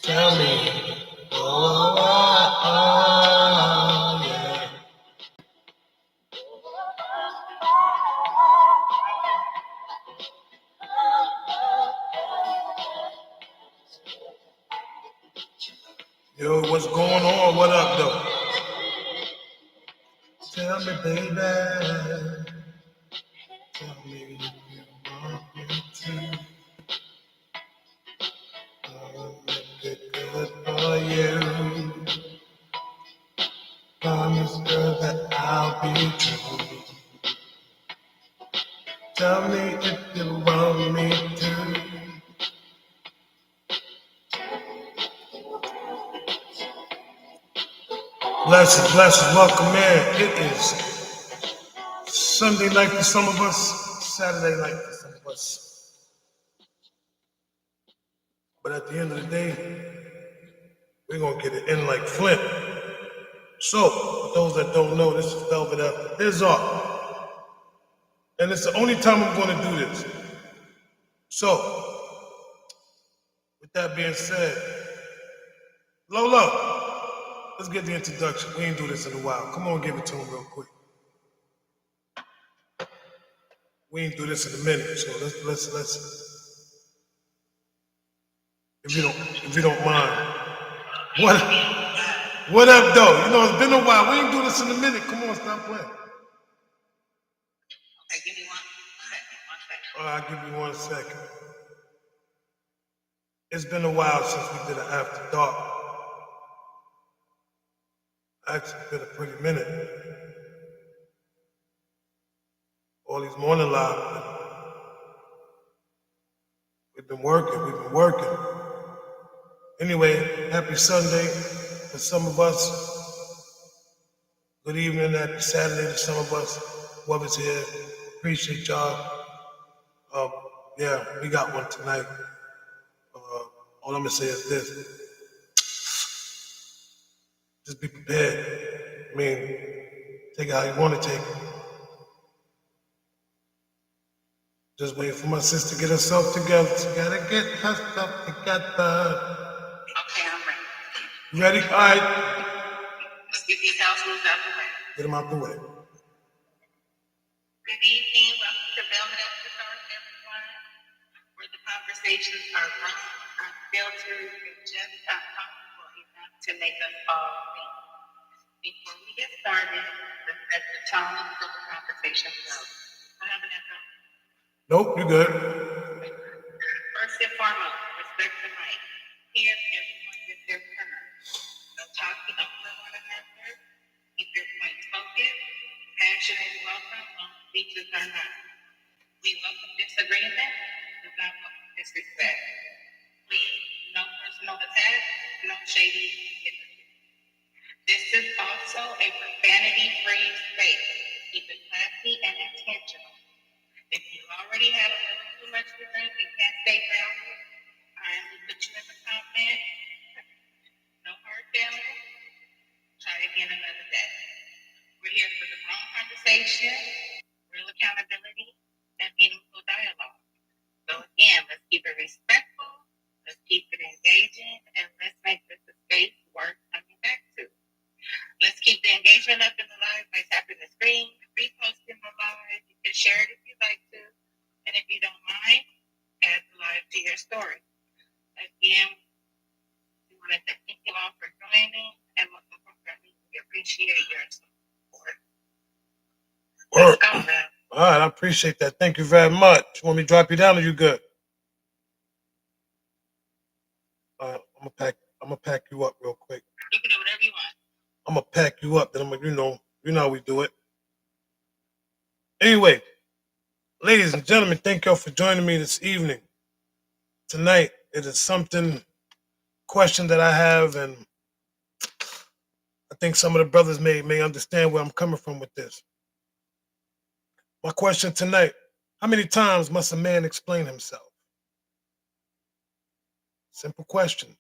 Tell me. Yeah. Yo, what's going on? What up, though? Tell me, baby. Tell me if you want me to. I'll make it good for you. Promise, girl, that I'll be true. Tell me if you want me to. Blessings, welcome in. It is Sunday night for some of us, Saturday night for some of us. But at the end of the day, we're going to get it in like Flint. So, for those that don't know, this is Velvet After Izar. And it's the only time I'm going to do this. So, with that being said, Lolo, let's get the introduction. We ain't do this in a while. Come on, give it to him real quick. We ain't do this in a minute, so let's if you don't mind. What up, though? You know, it's been a while. We ain't do this in a minute. Come on, stop playing. Okay, give me 1 second. All right, I'll give you 1 second. It's been a while since we did an After Dark. Actually, it's been a pretty minute. All these morning lives, we've been working. Anyway, happy Sunday for some of us. Good evening, happy Saturday to some of us. Whoever's here, appreciate y'all. Yeah, we got one tonight. All I'm gonna say is this. Just be prepared. I mean, take it how you want to take it. Just waiting for my sister to get herself together. She gotta get herself together. Okay, I'm ready. You ready? All right. Let's get these house rules out the way. Get them out the way. Good evening. Welcome to Velvet After Dark, everyone, where the conversations are raw, unfiltered, and just uncomfortable enough to make us all think. Before we get started, let's set the tone for the conversation flow. I have an echo. Nope, you good. First and foremost, respect the mic. Here, everyone gets their turn. No talking over one another. Keep your points focused. Passion is welcome. Speeches are not. We welcome disagreement. Do not welcome disrespect. Please, no personal attacks. No shady behavior. This is also a profanity-free space. Keep it classy and intentional. If you already had a little too much to drink and can't stay grounded, I will put you in the comments. No hard feelings. Try again another day. We're here for the wrong conversation, real accountability, and meaningful dialogue. So again, let's keep it respectful, let's keep it engaging, and let's make this a space worth coming back to. Let's keep the engagement up in the live by tapping the screen, reposting the live. You can share it if you like to. And if you don't mind, add the live to your story. Again, we want to thank you all for joining, and most importantly, we appreciate your support. Let's go, man. All right, I appreciate that. Thank you very much. You want me to drop you down or you good? I'm gonna pack you up real quick. You can do whatever you want. I'm gonna pack you up, then I'm gonna, you know how we do it. Anyway, ladies and gentlemen, thank y'all for joining me this evening. Tonight, it is question that I have, and I think some of the brothers may understand where I'm coming from with this. My question tonight, how many times must a man explain himself? Simple question.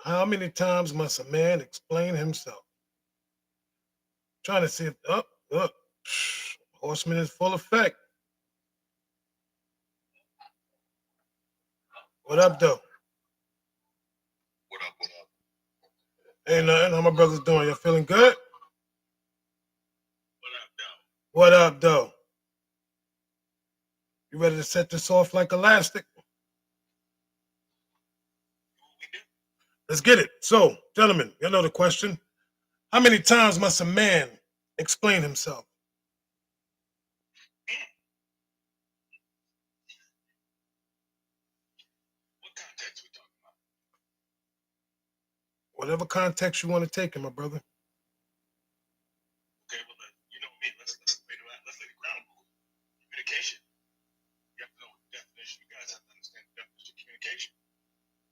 How many times must a man explain himself? Trying to see if up. Horseman is full effect. What up, though? What up? What up? Ain't nothing. How my brothers doing? You feeling good? What up, though? What up, though? You ready to set this off like elastic? What we do? Let's get it. So, gentlemen, you know the question. How many times must a man explain himself? What context we talking about? Whatever context you want to take it, my brother. Okay, well, you know me. Let's lay the ground rule. Communication. You have to know the definition. You guys have to understand the definition of communication.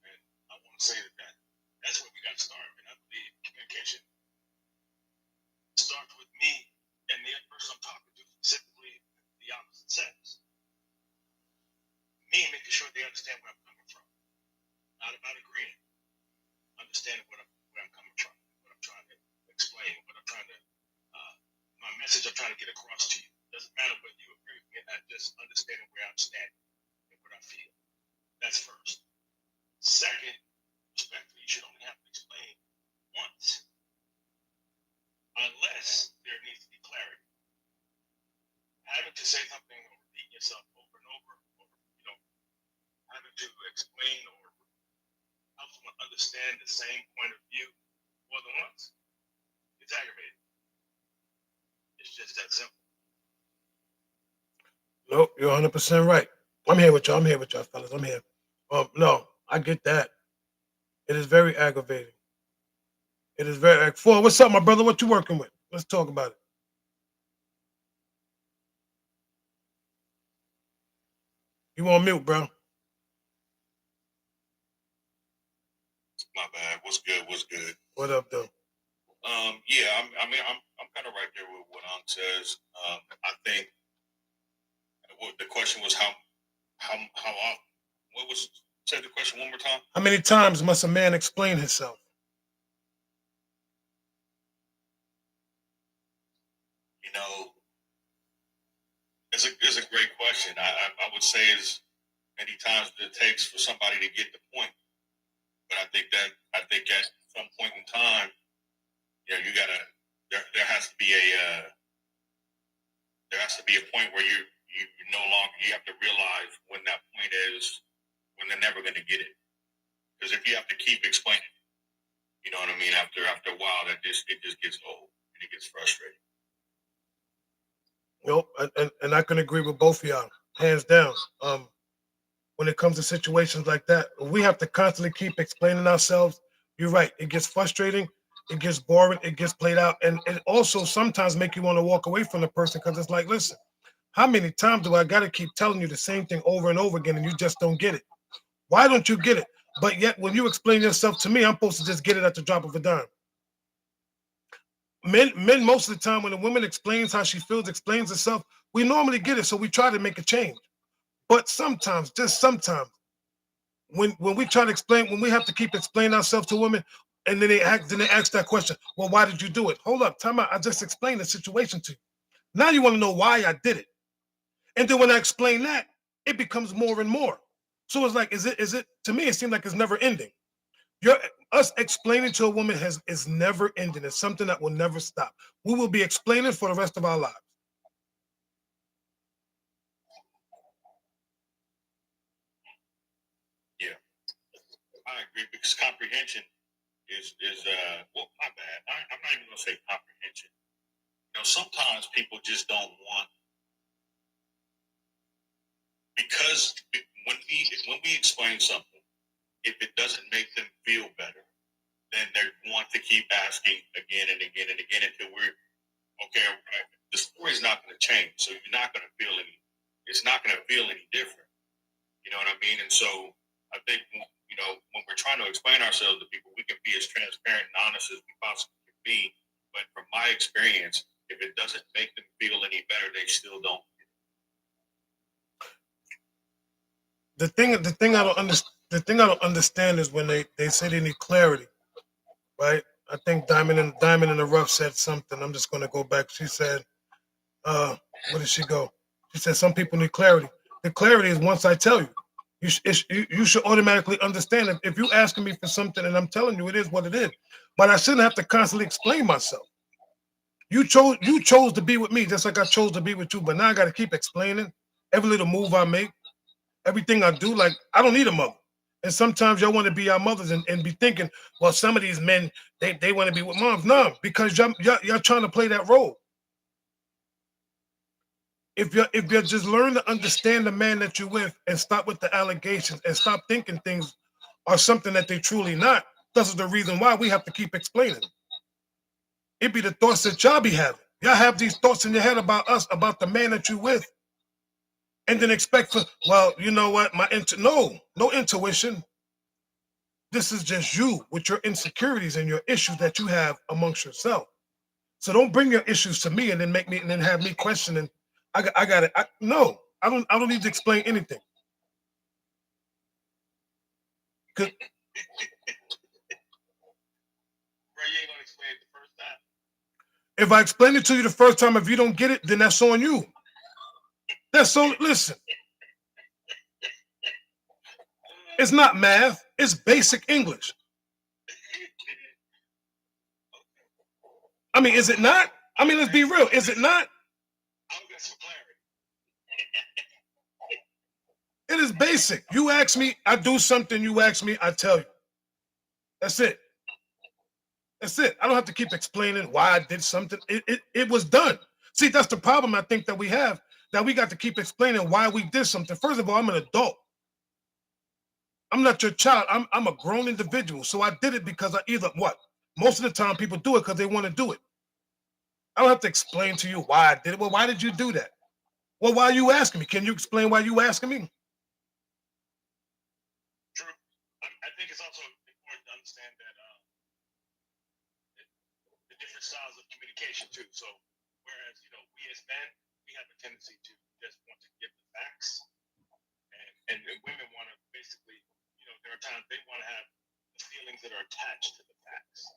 And I want to say that's where we got to start. And I believe communication starts with me and the other person I'm talking to, specifically the opposite sex. Me making sure they understand where I'm coming from. Not about agreeing. Understanding where I'm coming from, what I'm trying to explain, what I'm trying to, my message I'm trying to get across to you. Doesn't matter whether you agree with me or not, just understanding where I'm standing and what I feel. That's first. Second, respectfully, you should only have to explain once, unless there needs to be clarity. Having to say something or repeat yourself over and over, or having to explain or help someone understand the same point of view more than once, it's aggravating. It's just that simple. Nope, you're 100% right. I'm here with y'all. I'm here with y'all, fellas. I'm here. No, I get that. It is very aggravating. It is very. Four, what's up, my brother? What you working with? Let's talk about it. You on mute, bro? My bad. What's good? What's good? What up, though? Yeah, I'm kind of right there with what says. I think the question was how often. What was say the question one more time? How many times must a man explain himself? You know, it's a great question. I would say as many times as it takes for somebody to get the point. But I think at some point in time, you gotta there has to be a point where you no longer you have to realize when that point is when they're never going to get it. Because if you have to keep explaining, you know what I mean. After a while, it just gets old and it gets frustrating. Nope, and I can agree with both of y'all, hands down. When it comes to situations like that, we have to constantly keep explaining ourselves. You're right. It gets frustrating. It gets boring. It gets played out, and it also sometimes make you want to walk away from the person because it's like, listen, how many times do I got to keep telling you the same thing over and over again, and you just don't get it? Why don't you get it? But yet, when you explain yourself to me, I'm supposed to just get it at the drop of a dime. Men, most of the time, when a woman explains how she feels, explains herself, we normally get it, so we try to make a change. But sometimes, just sometimes, when we try to explain, when we have to keep explaining ourselves to women, and then they ask that question, well, why did you do it? Hold up, time out. I just explained the situation to you. Now you want to know why I did it. And then when I explain that, it becomes more and more. So it's like, is it to me, it seems like it's never ending. Us explaining to a woman is never ending. It's something that will never stop. We will be explaining for the rest of our lives. Yeah, I agree because comprehension is well, my bad. I'm not even gonna say comprehension. Sometimes people just don't want because when we explain something, if it doesn't make them feel better, then they want to keep asking again and again and again until we're okay. Right, the story's not going to change, so you're not going to feel any. It's not going to feel any different. You know what I mean? And so I think when we're trying to explain ourselves to people, we can be as transparent and honest as we possibly can be. But from my experience, if it doesn't make them feel any better, they still don't. The thing I don't understand. the thing I don't understand is when they say they need clarity, right? I think Diamond in the Rough said something. I'm just gonna go back. She said, where did she go? She said some people need clarity. The clarity is once I tell you. You should automatically understand it. If you asking me for something and I'm telling you it is what it is, but I shouldn't have to constantly explain myself. You chose to be with me just like I chose to be with you, but now I got to keep explaining every little move I make, everything I do. Like I don't need a mother. And sometimes y'all want to be our mothers and be thinking, well, some of these men they want to be with moms. No, because y'all trying to play that role. If you just learn to understand the man that you're with and stop with the allegations and stop thinking things are something that they truly not, this is the reason why we have to keep explaining. It be the thoughts that y'all be having. Y'all have these thoughts in your head about us, about the man that you with, and then expect for, well, you know what, no intuition. This is just you with your insecurities and your issues that you have amongst yourself. So don't bring your issues to me and then have me questioning. I got it. No, I don't need to explain anything. Bro, you ain't gonna explain it the first time. If I explain it to you the first time, if you don't get it, then that's on you. That's so. Listen, it's not math. It's basic English. I mean, is it not? I mean, let's be real. Is it not? I'll get some clarity. It is basic. You ask me, I do something. You ask me, I tell you. That's it. That's it. I don't have to keep explaining why I did something. It was done. See, that's the problem I think that we have, that we got to keep explaining why we did something. First of all, I'm an adult. I'm not your child. I'm a grown individual. So I did it because I either what? Most of the time people do it because they want to do it. I don't have to explain to you why I did it. Well, why did you do that? Well, why are you asking me? Can you explain why you asking me? True. I think it's also important to understand that the different styles of communication too. So whereas we as men, we have a tendency to just want to give the facts, and women want to basically, there are times they want to have the feelings that are attached to the facts.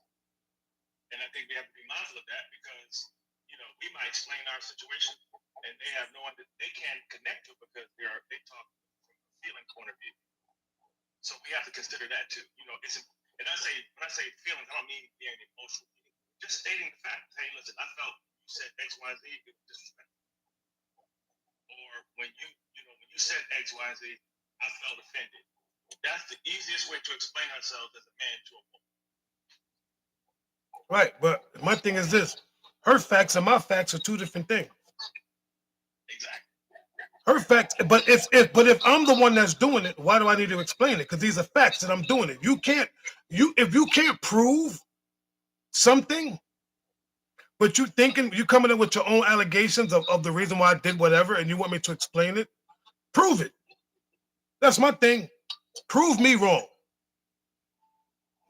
And I think we have to be mindful of that because, we might explain our situation and they have they can't connect to it because they talk from a feeling point of view. So we have to consider that too. And when I say feelings, I don't mean being emotional. Just stating the fact. Hey, listen, I felt you said X, Y, Z, it was disrespectful. Or when you said X, Y, Z, I felt offended. That's the easiest way to explain ourselves as a man to a woman. Right, but my thing is this: her facts and my facts are two different things. Exactly. Her facts, but if I'm the one that's doing it, why do I need to explain it? Because these are facts that I'm doing it. If you can't prove something, but you coming in with your own allegations of the reason why I did whatever, and you want me to explain it, prove it. That's my thing. Prove me wrong.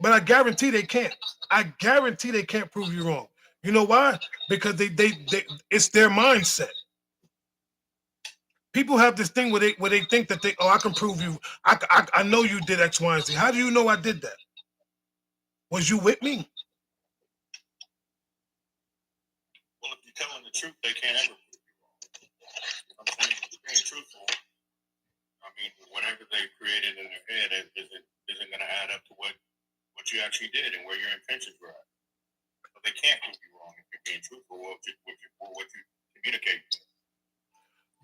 But I guarantee they can't. I guarantee they can't prove you wrong. You know why? Because they it's their mindset. People have this thing where they think that I can prove you. I know you did X, Y, and Z. How do you know I did that? Was you with me? Well, if you're telling the truth, they can't ever prove you wrong. I'm saying, being truthful. I mean, whatever they created in their head isn't going to add up to what you actually did and where your intentions were at. So they can't prove you wrong if you're being truthful with what you communicate.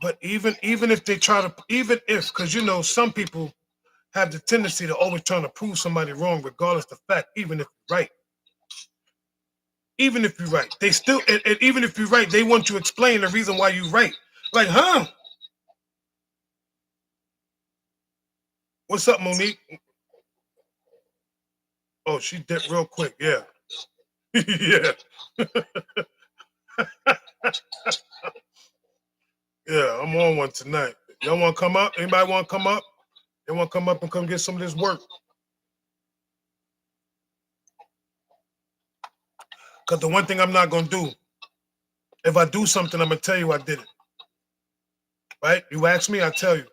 But even if they try to, because some people have the tendency to always trying to prove somebody wrong, regardless of the fact, even if you're right. Even if you're right, they still, and even if you're right, they want you to explain the reason why you're right. Like, huh? What's up, Monique? Oh, she dipped real quick. Yeah. Yeah. Yeah, I'm on one tonight. Y'all want to come up? Anybody want to come up? They want to come up and come get some of this work. Because the one thing I'm not going to do, if I do something, I'm going to tell you I did it. Right? You ask me, I tell you.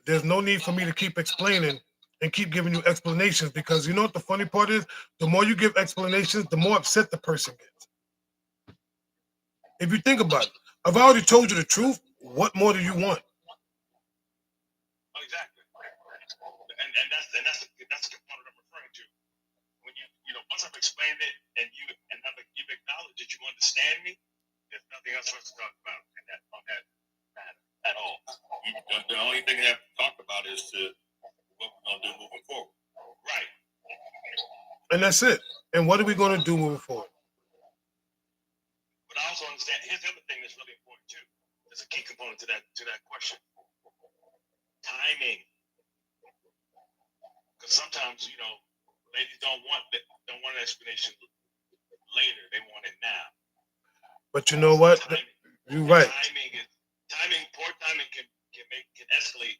There's no need for me to keep explaining and keep giving you explanations, because you know what the funny part is? The more you give explanations, the more upset the person gets. If you think about it, I've already told you the truth. What more do you want? Oh, exactly. And that's the component I'm referring to. When once I've explained it and you've acknowledged that you understand me, there's nothing else for us to talk about on that matter at all. The only thing we have to talk about is what we're gonna do moving forward. Right. And that's it. And what are we going to do moving forward? But I also understand. Here's the other thing that's really important too. There's a key component to that question. Timing. Because sometimes ladies don't want an explanation later. They want it now. But you know what? You're right. Poor timing can escalate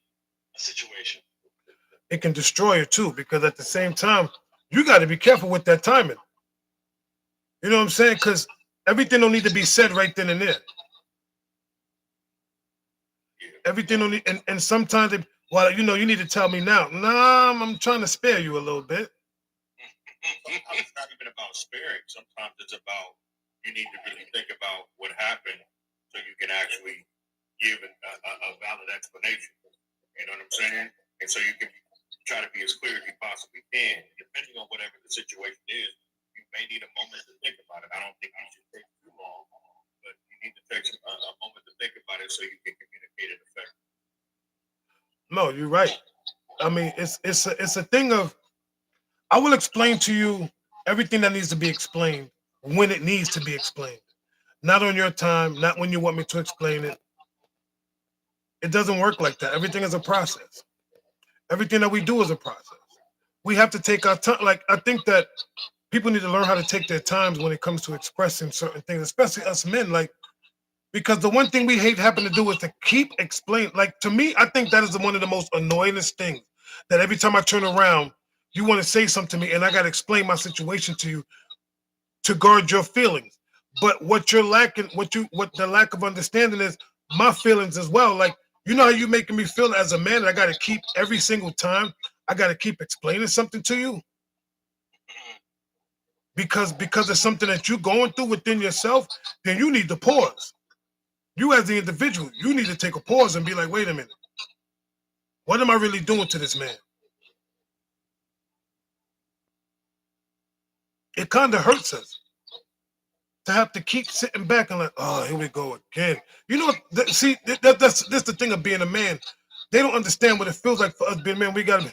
a situation. It can destroy it too, because at the same time, you got to be careful with that timing. You know what I'm saying? Because everything don't need to be said right then and there. Everything don't need, and sometimes you need to tell me now. Nah, I'm trying to spare you a little bit. Sometimes it's not even about sparing. Sometimes it's about you need to really think about what happened so you can actually give a valid explanation. You know what I'm saying? And so you can try to be as clear as you possibly can. Depending on whatever the situation is, you may need a moment to think about it. I don't think you should take too long, but you need to take a moment to think about it so you can communicate it effectively. No, you're right. I mean, it's a thing of, I will explain to you everything that needs to be explained when it needs to be explained. Not on your time, not when you want me to explain it. It doesn't work like that. Everything is a process. Everything that we do is a process. We have to take our time. Like, I think that people need to learn how to take their times when it comes to expressing certain things, especially us men. Like, because the one thing we hate having to do is to keep explaining. Like, to me, I think that is one of the most annoyingest things, that every time I turn around, you want to say something to me and I got to explain my situation to you to guard your feelings. But what you're lacking, what the lack of understanding is my feelings as well. Like, you know how you making me feel as a man, and I got to keep every single time, I got to keep explaining something to you because it's something that you're going through within yourself. Then you need to pause. You as the individual, you need to take a pause and be like, wait a minute, what am I really doing to this man? It kind of hurts us to have to keep sitting back and like, oh, here we go again. You know, that's the thing of being a man. They don't understand what it feels like for us being men. We gotta be,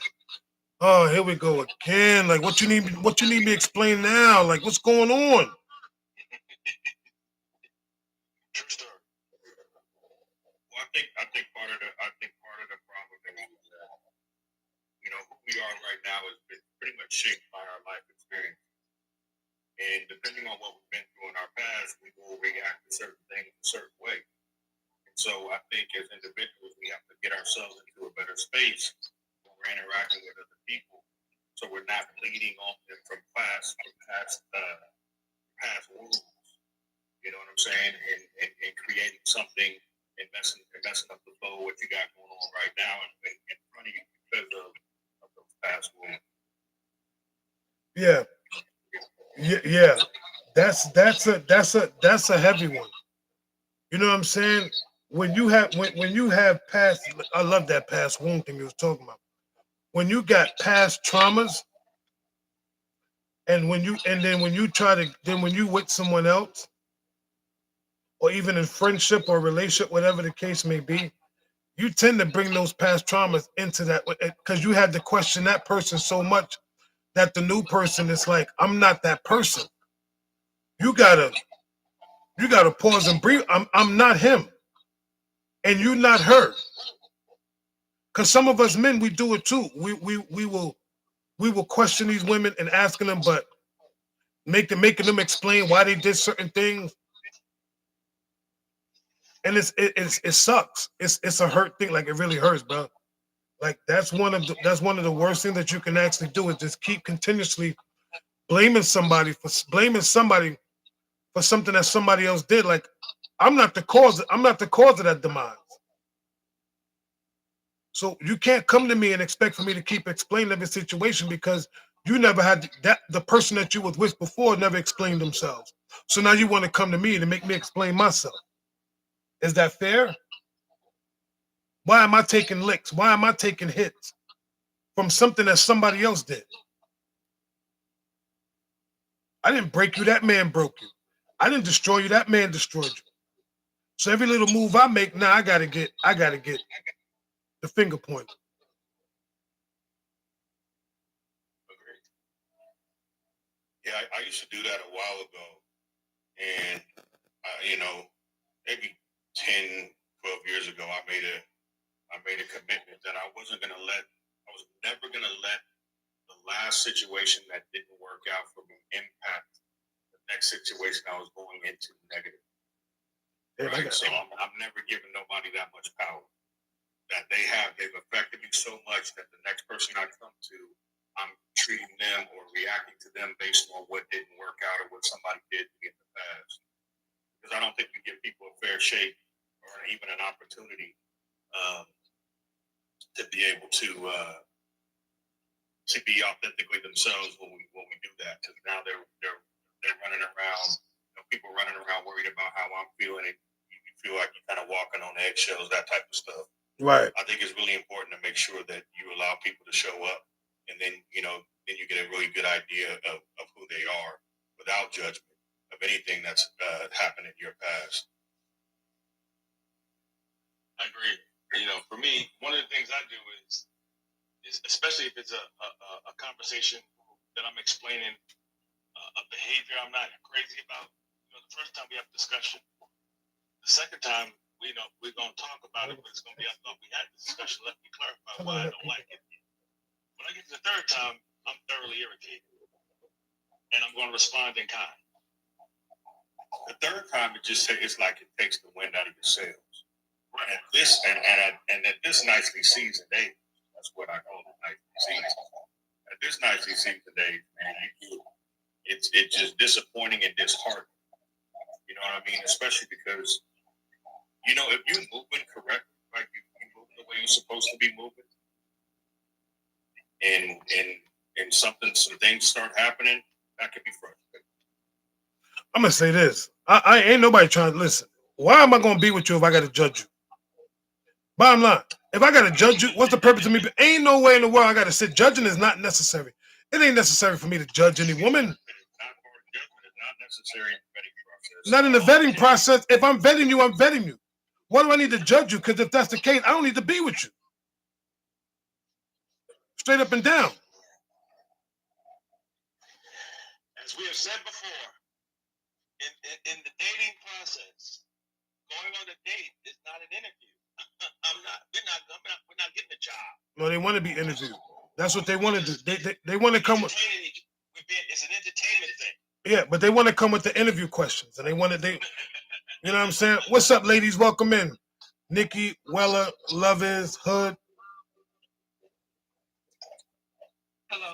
oh, here we go again. Like, what you need me to explain now? Like, what's going on? True story. Well, I think part of the problem is that who we are right now is pretty much shaped by our life experience. And depending on what we've been through in our past, we will react to certain things a certain way. And so I think as individuals, we have to get ourselves into a better space when we're interacting with other people, so we're not bleeding on them from past wounds. You know what I'm saying? And creating something and messing up the flow of what you got going on right now in front of you because of those past wounds. Yeah. Yeah, that's a heavy one. You know what I'm saying? When you have past, I love that past wound thing you was talking about. When you got past traumas, and when you with someone else, or even in friendship or relationship, whatever the case may be, you tend to bring those past traumas into that because you had to question that person so much that the new person is like, I'm not that person. You gotta pause and breathe. I'm not him, and you're not her. Because some of us men, we do it too. We will question these women and asking them, but making them explain why they did certain things, and it sucks. It's a hurt thing. Like, it really hurts, bro. Like, that's one of the worst things that you can actually do, is just keep continuously blaming somebody for something that somebody else did. Like, I'm not the cause of that demise. So you can't come to me and expect for me to keep explaining every situation because you never had that. The person that you was with before never explained themselves. So now you want to come to me to make me explain myself. Is that fair? Why am I taking licks? Why am I taking hits from something that somebody else did? I didn't break you. That man broke you. I didn't destroy you. That man destroyed you. So every little move I make, now I gotta get the finger point. Agreed. Yeah, I used to do that a while ago, and maybe 10, 12 years ago, I made a commitment that I was never gonna let the last situation that didn't work out for me impact the next situation I was going into negative. Right? So I'm never giving nobody that much power that they've affected me so much that the next person I come to, I'm treating them or reacting to them based on what didn't work out or what somebody did to me in the past. Because I don't think we give people a fair shake or even an opportunity to be able to be authentically themselves when we do that. Because now they're running around, people running around worried about how I'm feeling. And you feel like you're kind of walking on eggshells, that type of stuff. Right. I think it's really important to make sure that you allow people to show up, and then you get a really good idea of who they are without judgment of anything that's happened in your past. I agree. For me, one of the things I do is especially if it's a conversation that I'm explaining a behavior I'm not crazy about. The first time we have a discussion, the second time we're going to talk about it, but it's going to be, I thought we had this discussion. Let me clarify why I don't like it. When I get to the third time, I'm thoroughly irritated, and I'm going to respond in kind. The third time, it's like it takes the wind out of your sails. Right. At this nicely seasoned age, that's what I call it, nicely seasoned. At this nicely seasoned age, man, it's just disappointing and disheartening. You know what I mean? Especially because if you're moving correctly, like you're moving the way you're supposed to be moving, and some things start happening, that can be frustrating. I'm gonna say this. I ain't nobody trying to listen. Why am I gonna be with you if I gotta judge you? Bottom line, if I gotta judge you, what's the purpose of me? Ain't no way in the world I gotta sit. Judging is not necessary. It ain't necessary for me to judge any woman. Not in the vetting process. If I'm vetting you, I'm vetting you. Why do I need to judge you? Because if that's the case, I don't need to be with you. Straight up and down. As we have said before, in the dating process, going on a date is not an interview. We're not getting a job. No, they want to be interviewed. That's what they want to do. They want to come with. It's an entertainment thing. Yeah, but they want to come with the interview questions, and you know what I'm saying? What's up, ladies? Welcome in. Nikki, Weller, Love Is, Hood. Hello.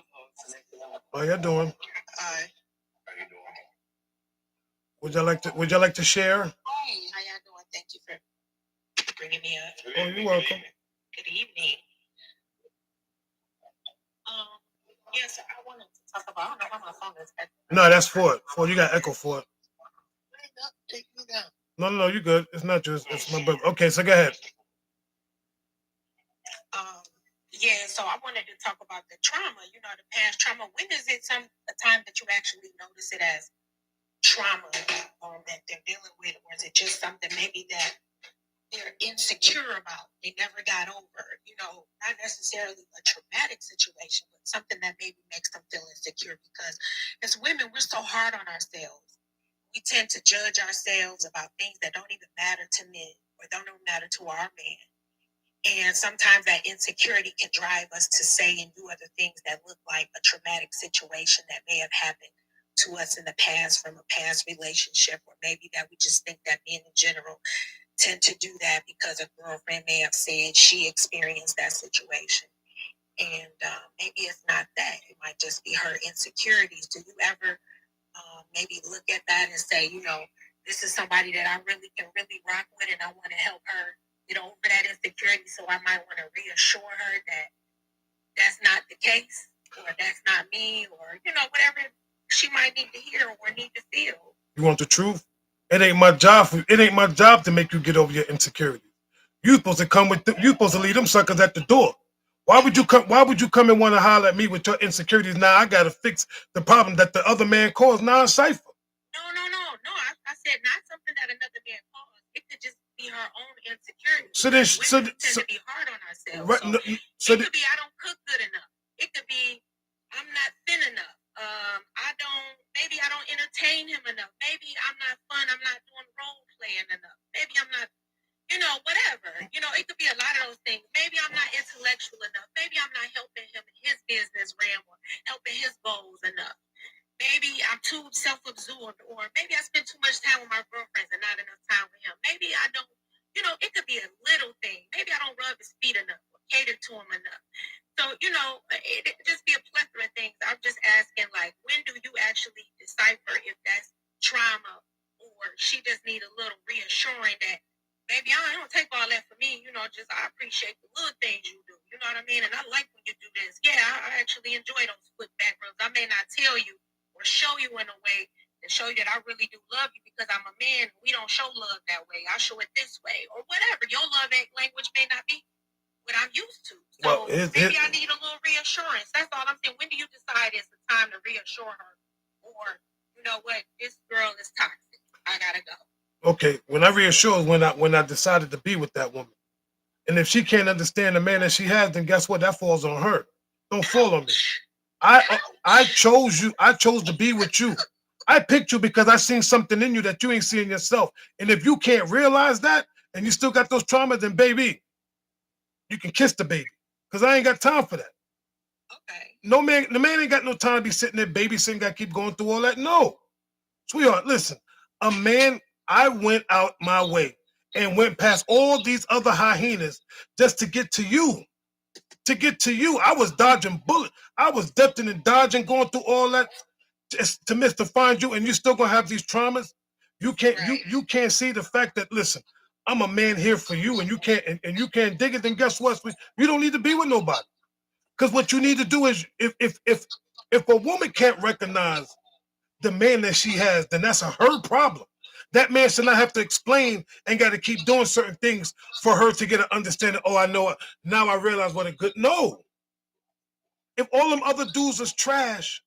How y'all doing? Hi. How you doing? Would y'all like to share? Hey, how y'all doing? Thank you for bringing me up. Oh, you're welcome. Good evening. Yes, I wanted to talk about. I don't know how my phone is. No, that's Ford. Ford, you got echo for it. Take me down. No, you good. It's not yours. It's my brother. Okay, so go ahead. Yeah, so I wanted to talk about the trauma. The past trauma. When is it a time that you actually notice it as trauma that they're dealing with, or is it just something maybe that they're insecure about? They never got over. Not necessarily a traumatic situation, but something that maybe makes them feel insecure. Because as women, we're so hard on ourselves. We tend to judge ourselves about things that don't even matter to men or don't even matter to our man. And sometimes that insecurity can drive us to say and do other things that look like a traumatic situation that may have happened to us in the past from a past relationship, or maybe that we just think that men in general tend to do that because a girlfriend may have said she experienced that situation. And maybe it's not that. It might just be her insecurities. Do you ever maybe look at that and say, this is somebody that I really can really rock with and I want to help her get over that insecurity. So I might want to reassure her that that's not the case, or that's not me, or whatever she might need to hear or need to feel. You want the truth? It ain't my job. It ain't my job to make you get over your insecurity. You supposed to come with. You supposed to leave them suckers at the door. Why would you come? Why would you come and want to holler at me with your insecurities? Now I gotta fix the problem that the other man caused. Non-cipher. No. I said not something that another man caused. It could just be her own insecurity. So then, Women tend to be hard on ourselves. right, So it could be I don't cook good enough. It could be I'm not thin enough. Maybe I don't entertain him enough. Maybe I'm not fun. I'm not doing role playing enough. Maybe I'm not, whatever. It could be a lot of those things. Maybe I'm not intellectual enough. Maybe I'm not helping him in his business realm or helping his goals enough. Maybe I'm too self-absorbed, or maybe I spend too much time with my girlfriends and not enough time with him. Maybe I don't, it could be a little thing. Maybe I don't rub his feet enough or cater to him enough. So, it just be a plethora of things. I'm just asking, like, when do you actually decipher if that's trauma, or she just need a little reassuring that, maybe I don't take all that for me, just I appreciate the little things you do. You know what I mean? And I like when you do this. Yeah, I actually enjoy those quick back rubs. I may not tell you or show you in a way to show you that I really do love you, because I'm a man. We don't show love that way. I show it this way, or whatever. Your love language may not be what I'm used to. So maybe I need a little reassurance. That's all I'm saying. When do you decide it's the time to reassure her? Or, you know what, this girl is toxic. I gotta go. Okay, when I reassure when I decided to be with that woman. And if she can't understand the man that she has, then guess what? That falls on her. Don't fall on me. I chose you. I chose to be with you. I picked you because I seen something in you that you ain't seeing yourself. And if you can't realize that and you still got those traumas, then baby, you can kiss the baby. Because I ain't got time for that. Okay. No man, the man ain't got no time to be sitting there babysitting, got to keep going through all that. No. Sweetheart, listen. A man, I went out my way and went past all these other hyenas just to get to you. To get to you, I was dodging bullets. I was ducking and dodging, going through all that just to miss to find you, and you still gonna have these traumas. You can't you can't see the fact that, listen, I'm a man here for you, and you can't and you can't dig it. Then guess what? You don't need to be with nobody, because what you need to do is if a woman can't recognize the man that she has, then that's her problem. That man should not have to explain and got to keep doing certain things for her to get an understanding. Oh, I know it. Now I realize what a good. No. If all them other dudes is trash,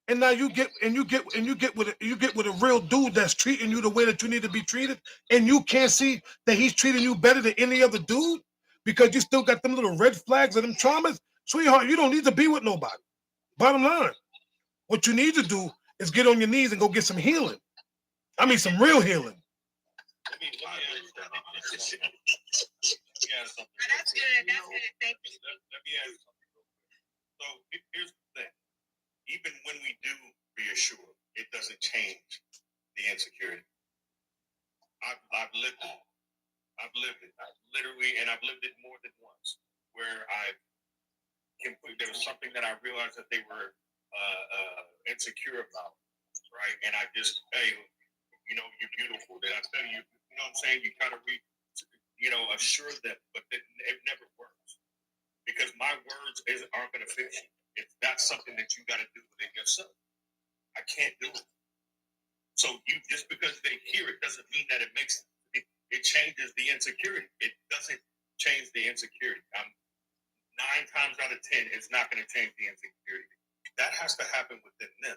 and now you get with a real dude that's treating you the way that you need to be treated, and you can't see that he's treating you better than any other dude because you still got them little red flags and them traumas, sweetheart, you don't need to be with nobody. Bottom line, what you need to do is get on your knees and go get some healing. I mean, some real healing. Let me ask something. That's good. That's good. Thank you. Let me ask you something. So here's the thing. Even when we do reassure, it doesn't change the insecurity. I've lived it. I've lived it. I've lived it more than once, where there was something that I realized that they were insecure about, right? And I just, hey, you're beautiful. Did I tell you? You know what I'm saying? You kind of assure them, but it never works, because my words aren't going to fix you. It's not something that you got to do within yourself. I can't do it. So just because they hear it doesn't mean that it changes the insecurity. It doesn't change the insecurity. 9 times out of 10, it's not going to change the insecurity. That has to happen within them.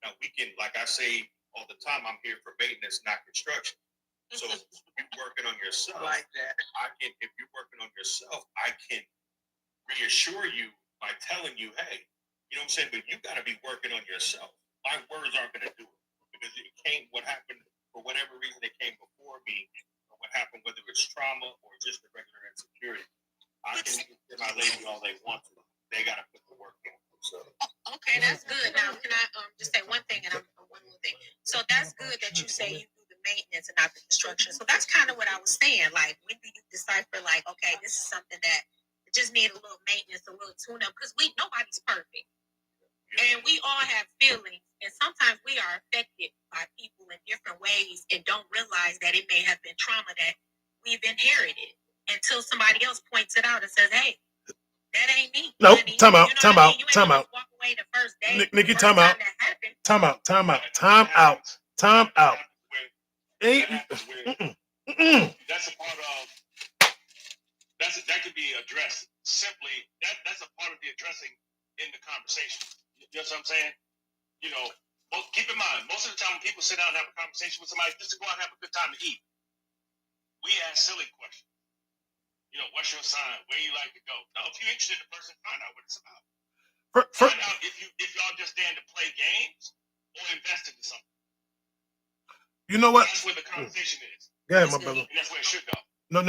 Now we can, like I say all the time, I'm here for maintenance, not construction. So if you're working on yourself, Like that. if you're working on yourself, I can reassure you by telling you, hey, you know what I'm saying? But you got to be working on yourself. My words aren't going to do it, because what happened, for whatever reason, it came before me, or what happened, whether it's trauma or just the regular insecurity. I can give my lady all they want to. They got to put the work in. So. Okay, that's good. Now, can I just say one thing, and one more thing? So that's good that you say you do the maintenance and not the construction. So that's kind of what I was saying. Like, when do you decipher, like, okay, this is something that just need a little maintenance, a little tune up, because nobody's perfect, and we all have feelings, and sometimes we are affected by people in different ways and don't realize that it may have been trauma that we've inherited until somebody else points it out and says, "Hey, that ain't me." Nope. honey." Time out. You know Time what I out. mean? You ain't Time gonna out. just walk away the first day. Nikki, first time out. that happened. Time out. Time out. Time out. Time out. Ain't. That's a part of. That could be addressed simply. That's a part of the addressing in the conversation. You know what I'm saying? You know, well, keep in mind, most of the time when people sit down and have a conversation with somebody just to go out and have a good time to eat, we ask silly questions. You know, what's your sign? Where you like to go? No, if you're interested in the person, find out what it's about. Find out if y'all just stand to play games or invest into something. You know what? That's where the conversation is. Yeah, my brother. And that's where it should go. No.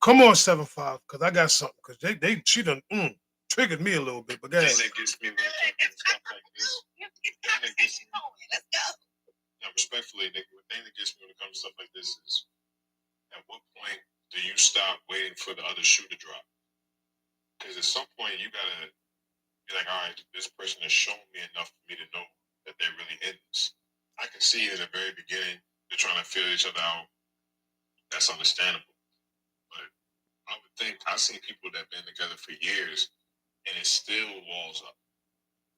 Come on, 7-5, because I got something. Because she done triggered me a little bit. But go ahead. That gets me when it comes to stuff like this. Let's go. Now, respectfully, Nick, the thing that gets me when it comes to stuff like this is, at what point do you stop waiting for the other shoe to drop? Because at some point, you gotta be like, all right, this person has shown me enough for me to know that they're really in this. I can see in the very beginning they're trying to feel each other out. That's understandable. But I would think I've seen people that have been together for years and it still walls up.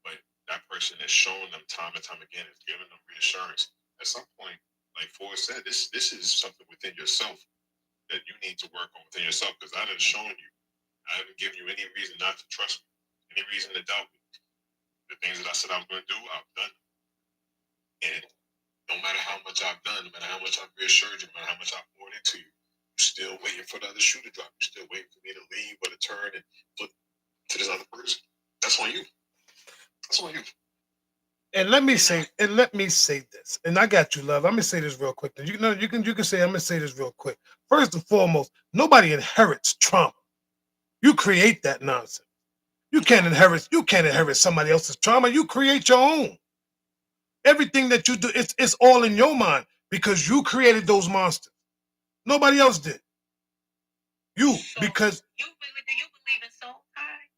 But that person has shown them time and time again, has given them reassurance. At some point, like Forrest said, this is something within yourself that you need to work on within yourself, because I haven't shown you. I haven't given you any reason not to trust me, any reason to doubt me. The things that I said I was going to do, I've done. And no matter how much I've done, no matter how much I've reassured you, no matter how much I've poured into you, you're still waiting for the other shoe to drop. You're still waiting for me to leave or to turn and flip to this other person. That's on you. That's on you. And let me say this. And I got you, love. I'm gonna say this real quick. You know, you can say, I'm gonna say this real quick. First and foremost, nobody inherits trauma. You create that nonsense. You can't inherit somebody else's trauma. You create your own. Everything that you do, it's all in your mind because you created those monsters. Nobody else did. You, because do you believe in soul ties?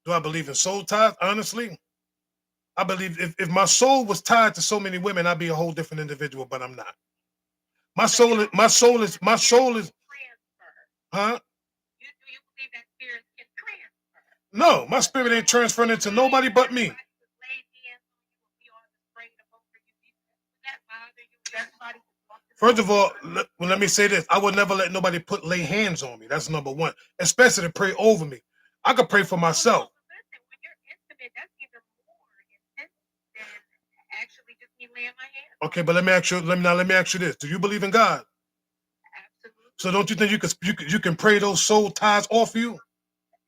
do I believe in soul ties? Honestly, I believe if my soul was tied to so many women, I'd be a whole different individual, but I'm not. My soul is. Huh? Do you believe that spirits can transfer? No, my spirit ain't transferring into nobody but me. First of all, let me say this. I would never let nobody lay hands on me. That's number one. Especially to pray over me. I could pray for myself. Listen, when you're intimate, that's even more intense than actually just me laying my hands. Okay, but let me ask you this. Do you believe in God? Absolutely. So don't you think you can pray those soul ties off you?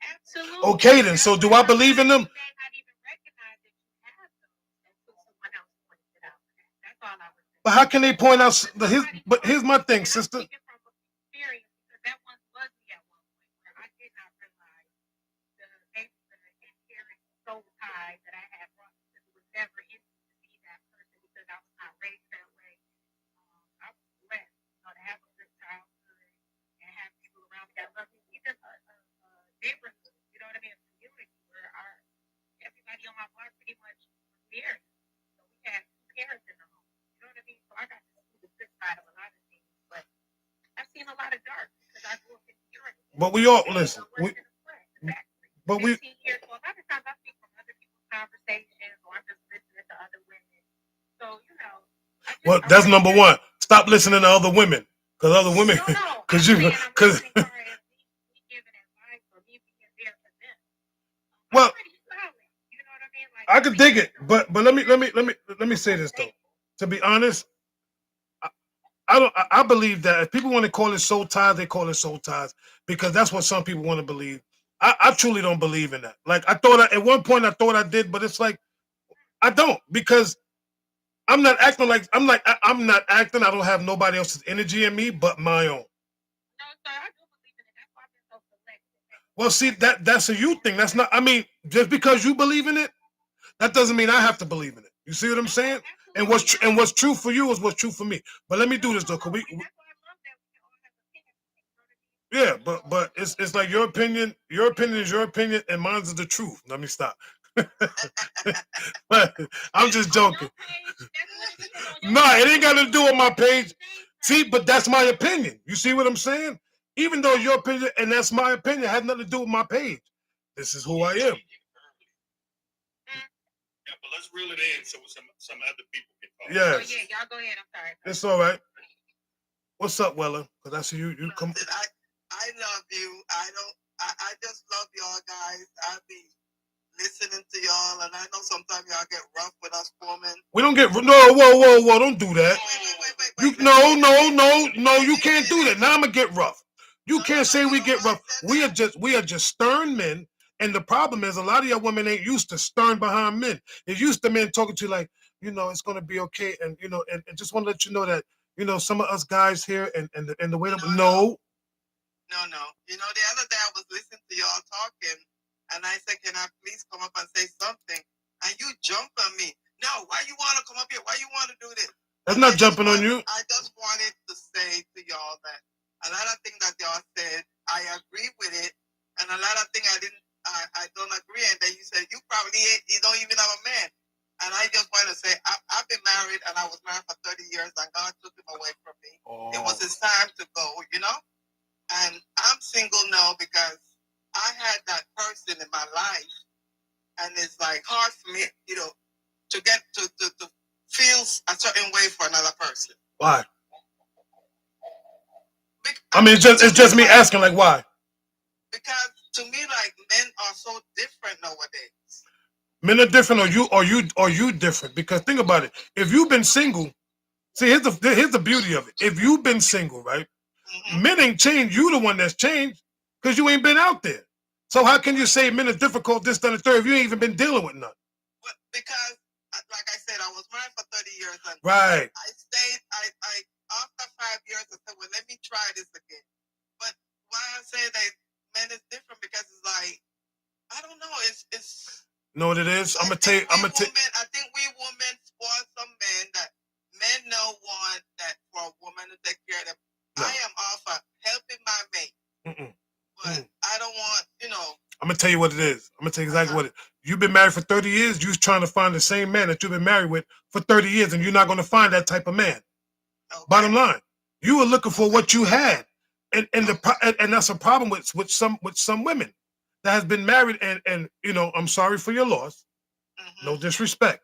Absolutely. Okay, then. So do I believe in them? But how can they point out but here's my thing, sister. Neighborhood, you know what I mean? A community where everybody on my block pretty much was married. So we had two parents in the home. You know what I mean? So I got to see the good side of a lot of things, but I've seen a lot of dark because I grew up in purity. But we all listen. But we years, so a lot of times I speak from other people's conversations or I'm just listening to other women. So, you know. Well, that's number one. Stop listening to other women. Because other women because well, I can dig it, but let me say this though. To be honest, I believe that if people want to call it soul ties, they call it soul ties because that's what some people want to believe. I truly don't believe in that. Like at one point I thought I did, but it's like I don't because I'm not acting. I don't have nobody else's energy in me but my own. Well, see, that's a you thing. That's not, I mean, just because you believe in it, that doesn't mean I have to believe in it. You see what I'm saying? And what's true for you is what's true for me. But let me do this though, cause yeah, but it's like your opinion is your opinion, and mine is the truth. Let me stop. I'm just joking. No, it ain't got to do with my page. See, but that's my opinion. You see what I'm saying? Even though your opinion, and that's my opinion, had nothing to do with my page. This is who I am. Yeah, but let's reel it in so some other people can talk. Yes. Oh, yeah, y'all go ahead. I'm sorry. It's all right. What's up, Weller? Because I see you come. Listen, I love you. I just love y'all guys. I be listening to y'all, and I know sometimes y'all get rough with us women. We don't get no. Whoa! Don't do that. Wait. No. You can't do that. Now I'm gonna get rough. You can't say we get rough. We are just stern men. And the problem is, a lot of y'all women ain't used to stern behind men. They're used to men talking to you like, it's gonna be okay, and and just want to let you know that some of us guys here and the way that No. The other day I was listening to y'all talking, and I said, "Can I please come up and say something?" And you jump on me. No, why you want to come up here? Why you want to do this? That's not jumping on you. I just wanted to say to y'all that a lot of things that y'all said, I agree with it, and a lot of things I don't agree. And then you said you don't even have a man. And I just want to say I've been married, and I was married for 30 years, and God took him away from me. Oh. It was his time to go, And I'm single now because I had that person in my life, and it's like hard for me, to get to feel a certain way for another person. Why? I mean, it's just me asking, like, why? Because to me, like, men are so different nowadays. Men are different, or you different? Because think about it. If you've been single, see, here's the beauty of it. If you've been single, right? Mm-hmm. Men ain't changed. You the one that's changed because you ain't been out there. So how can you say men are difficult, this, that, and the third, if you ain't even been dealing with none? Well, because, like I said, I was married for 30 years. And right. I stayed, after 5 years, I said, well, let me try this again. But why I say that men is different, because it's like, I don't know, it's know what it is? I think we women spoil some men that men don't want that for a woman to take care of them. No. I am all for helping my mate. But I don't want, I'm going to tell you what it is. I'm going to tell you exactly what it is. You've been married for 30 years. You're trying to find the same man that you've been married with for 30 years, and you're not going to find that type of man. Okay. Bottom line, you were looking for what you had. And that's a problem with some women that has been married, and I'm sorry for your loss. Mm-hmm. No disrespect.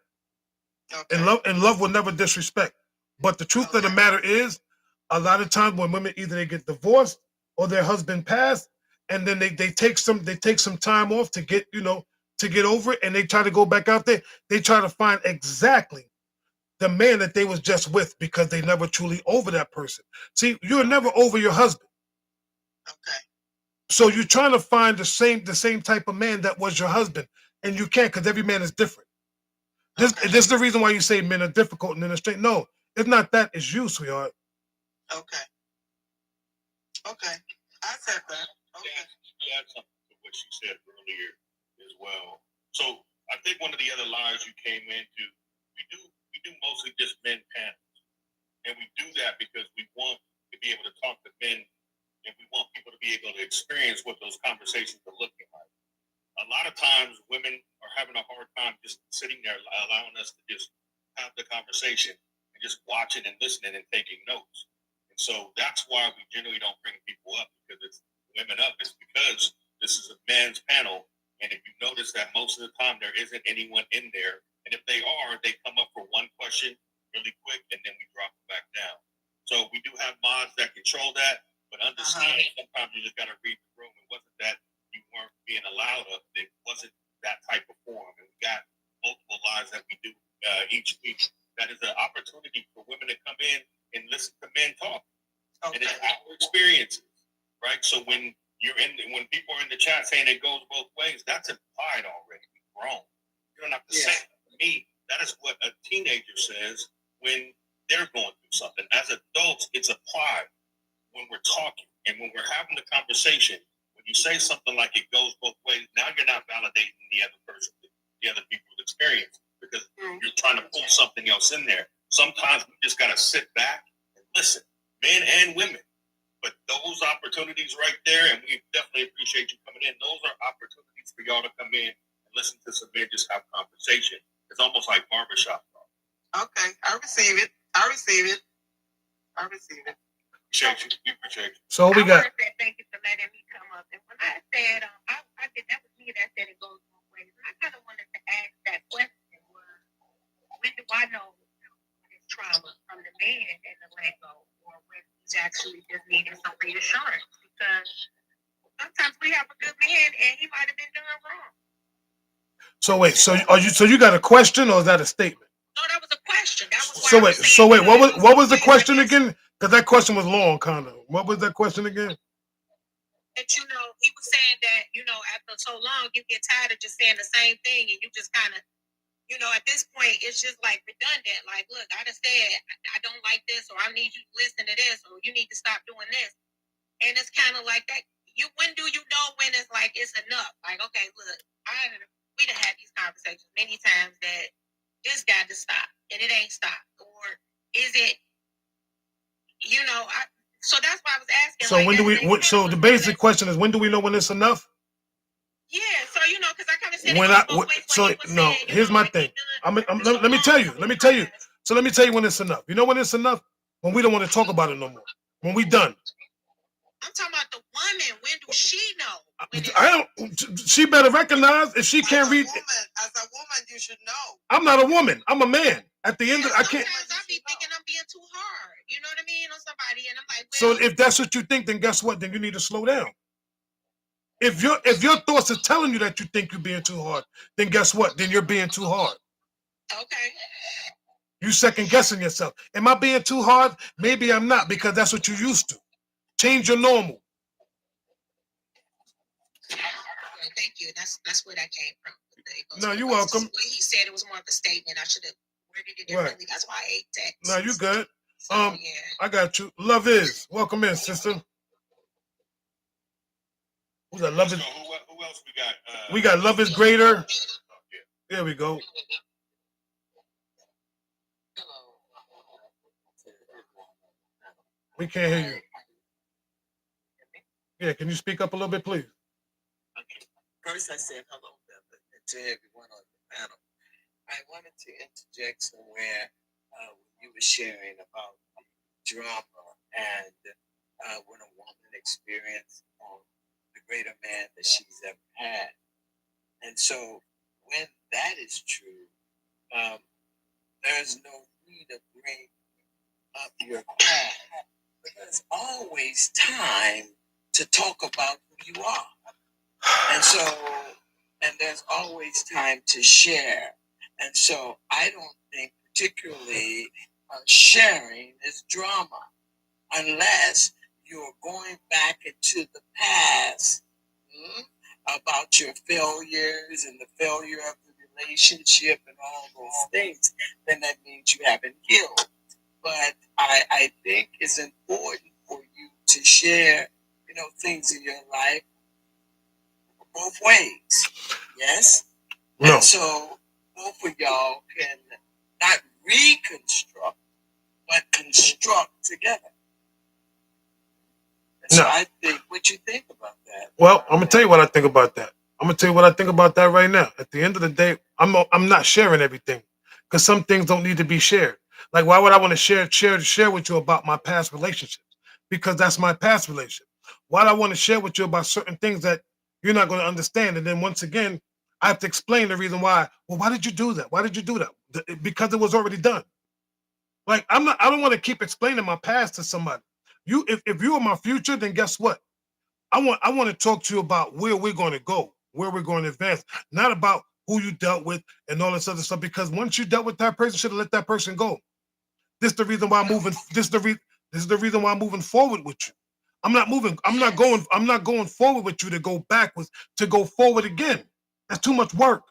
Okay. And love will never disrespect. But the truth of the matter is, a lot of times when women either they get divorced or their husband passed, and then they take some time off to get over it, and they try to go back out there. They try to find exactly the man that they was just with, because they never truly over that person. See, you're never over your husband. Okay. So you're trying to find the same type of man that was your husband, and you can't, because every man is different. This is the reason why you say men are difficult and men are straight. No, it's not that. It's you, sweetheart. Okay. I said that. Okay. Yeah, something to what you said earlier as well. So I think one of the other lies you came into, we do mostly just men panels, and we do that because we want to be able to talk to men, and we want people to be able to experience what those conversations are looking like. A lot of times, women are having a hard time just sitting there, allowing us to just have the conversation and just watching and listening and taking notes. And so that's why we generally don't bring people up, because it's women up. It's because this is a man's panel, and if you notice that most of the time there isn't anyone in there, and if they are, they come up for one question really quick, and then we drop them back down. So we do have mods that control that, but understand sometimes you just got to read the room. It wasn't that you weren't being allowed up. It wasn't that type of forum. And we got multiple lives that we do each week. That is an opportunity for women to come in and listen to men talk. Okay. And it's our experiences, right? So when people are in the chat saying it goes both ways, that's implied already. We've grown. You don't have to say that to me. That is what a teenager says when they're going through something. As adults, it's applied when we're talking and when we're having the conversation. When you say something like it goes both ways, now you're not validating the other person, the other people's experience, because you're trying to pull something else in there. Sometimes we just got to sit back and listen, men and women. But those opportunities right there, and we definitely appreciate you coming in, those are opportunities for y'all to come in and listen to some men just have conversation. It's almost like barbershop talk. Okay, I receive it. I receive it. Appreciate you. We appreciate you. So we got. I want to say thank you for letting me come up. And when I said, I did, that was me that said it goes both ways. And I kind of wanted to ask that question: was, when do I know when it's trauma from the man and the let go, or when he's actually just needing some reassurance? Because sometimes we have a good man and he might have been doing wrong. So wait, so you got a question or is that a statement? No, that was a question. That was why So I wait, was saying, what was the question again? Because that question was long, kind of. What was that question again? That he was saying that after so long you get tired of just saying the same thing and you just kind of at this point it's just like redundant. Like, look, I just said I don't like this, or I need you to listen to this, or you need to stop doing this, and it's kind of like that. When do you know when it's like it's enough? Like, okay, look, we done had these conversations many times that this got to stop, and it ain't stopped, or is it? So that's why I was asking. So when do we? So the basic question is, when do we know when it's enough? Yeah. So because I kind of said When here's my thing. Let me tell you. So let me tell you when it's enough. You know when it's enough? When we don't want to talk about it no more. When we done. I'm talking about the woman. When do she know? I don't. She better recognize if she can't read. As a woman, you should know. I'm not a woman. I'm a man. At the end of I can't. Sometimes I be thinking I'm being too hard. You know what I mean? On somebody, and I'm like, So if that's what you think, then guess what? Then you need to slow down. If your thoughts are telling you that you think you're being too hard, then guess what? Then you're being too hard. Okay. You second guessing yourself. Am I being too hard? Maybe I'm not, because that's what you used to. Change your normal. Okay, thank you. That's where that came from. No, you're welcome. What he said, it was more of a statement. I should have worded it differently. Right. That's why I ate that. No, you good. So, yeah. I got you. Love is. Welcome in, sister. Who's that? Love is. Who else we got? We got Love is Greater. There we go. We can't hear you. Yeah, can you speak up a little bit, please? Okay. First, I said hello to everyone on the panel. I wanted to interject somewhere when you were sharing about drama and when a woman experienced the greater man that she's ever had. And so when that is true, there's no need to bring up your past. But there's always time to talk about who you are. And there's always time to share. And so I don't think particularly sharing is drama unless you're going back into the past about your failures and the failure of the relationship and all those things, then that means you haven't healed. But I think it's important for you to share, things in your life both ways. Yes? No. And so both of y'all can not reconstruct, but construct together. And so I think what you think about that. Well, I'm gonna tell you what I think about that. I'm gonna tell you what I think about that right now. At the end of the day, I'm not sharing everything, because some things don't need to be shared. Like, why would I want to share with you about my past relationships? Because that's my past relationship. Why do I want to share with you about certain things that you're not going to understand? And then once again, I have to explain the reason why. Well, why did you do that? Why did you do that? Because it was already done. Like, I don't want to keep explaining my past to somebody. If you are my future, then guess what? I want to talk to you about where we're going to go, where we're going to advance, not about who you dealt with and all this other stuff. Because once you dealt with that person, you should have let that person go. This is the reason why I'm moving. This is the reason why I'm moving forward with you. I'm not going forward with you to go backwards, to go forward again. That's too much work.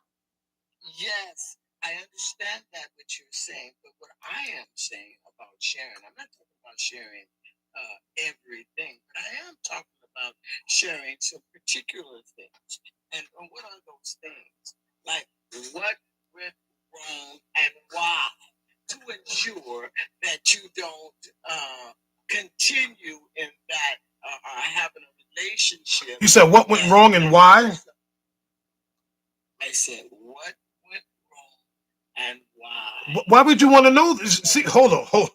Yes, I understand that what you're saying, but what I am saying about sharing, I'm not talking about sharing everything, but I am talking about sharing some particular things. And what are those things? Like, what went wrong and why, to ensure that you don't continue in that having a relationship. You said what went wrong and why? I said what went wrong and why. Why would you want to know this? See, hold on.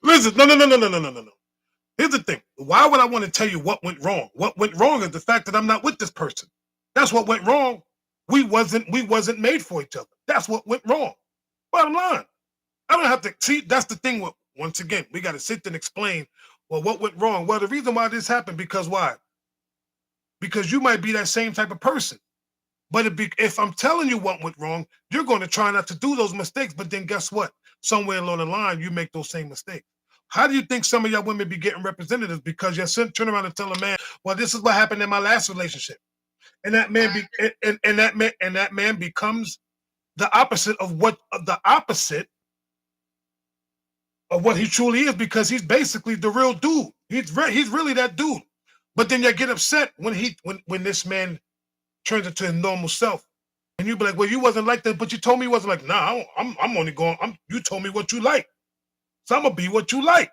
Listen, no. Here's the thing. Why would I want to tell you what went wrong? What went wrong is the fact that I'm not with this person. That's what went wrong. We wasn't made for each other. That's what went wrong. Bottom line. I don't have to see. That's the thing. Once again, we got to sit and explain. Well, what went wrong? Well, the reason why this happened because why? Because you might be that same type of person. But if I'm telling you what went wrong, you're going to try not to do those mistakes. But then guess what? Somewhere along the line, you make those same mistakes. How do you think some of y'all women be getting representatives? Because you turn around and tell a man, "Well, this is what happened in my last relationship," and that man that man becomes the opposite of what he truly is, because he's basically the real dude. He's really that dude. But then you get upset when this man turns into his normal self. And you be like, well, you wasn't like that, but you told me you wasn't like, nah, I'm only going, you told me what you like. So I'm gonna be what you like.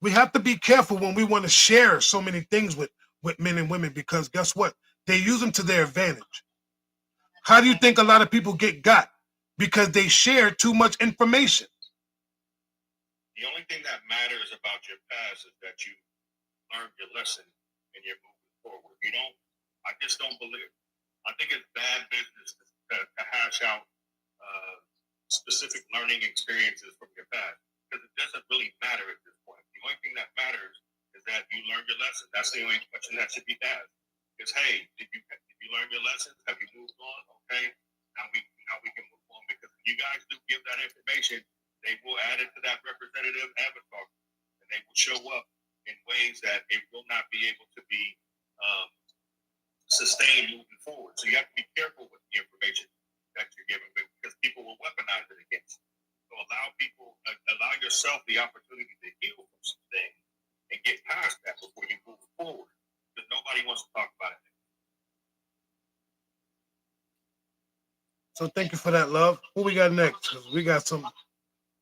We have to be careful when we want to share so many things with men and women, because guess what? They use them to their advantage. How do you think a lot of people get got? Because they share too much information. The only thing that matters about your past is that you learned your lesson and you're moving forward. I just don't believe. I think it's bad business to hash out specific learning experiences from your past, because it doesn't really matter at this point. The only thing that matters is that you learned your lesson. That's the only question that should be asked. Is, hey, did you learn your lessons? Have you moved on? Okay, now we can move on, because if you guys do give that information, they will add it to that representative avatar, and they will show up in ways that it will not be able to be sustained moving forward. So you have to be careful with the information that you're giving, because people will weaponize it against you. So allow yourself the opportunity to heal from some things and get past that before you move forward, because nobody wants to talk about it. So thank you for that, love. Who we got next? Because we got some.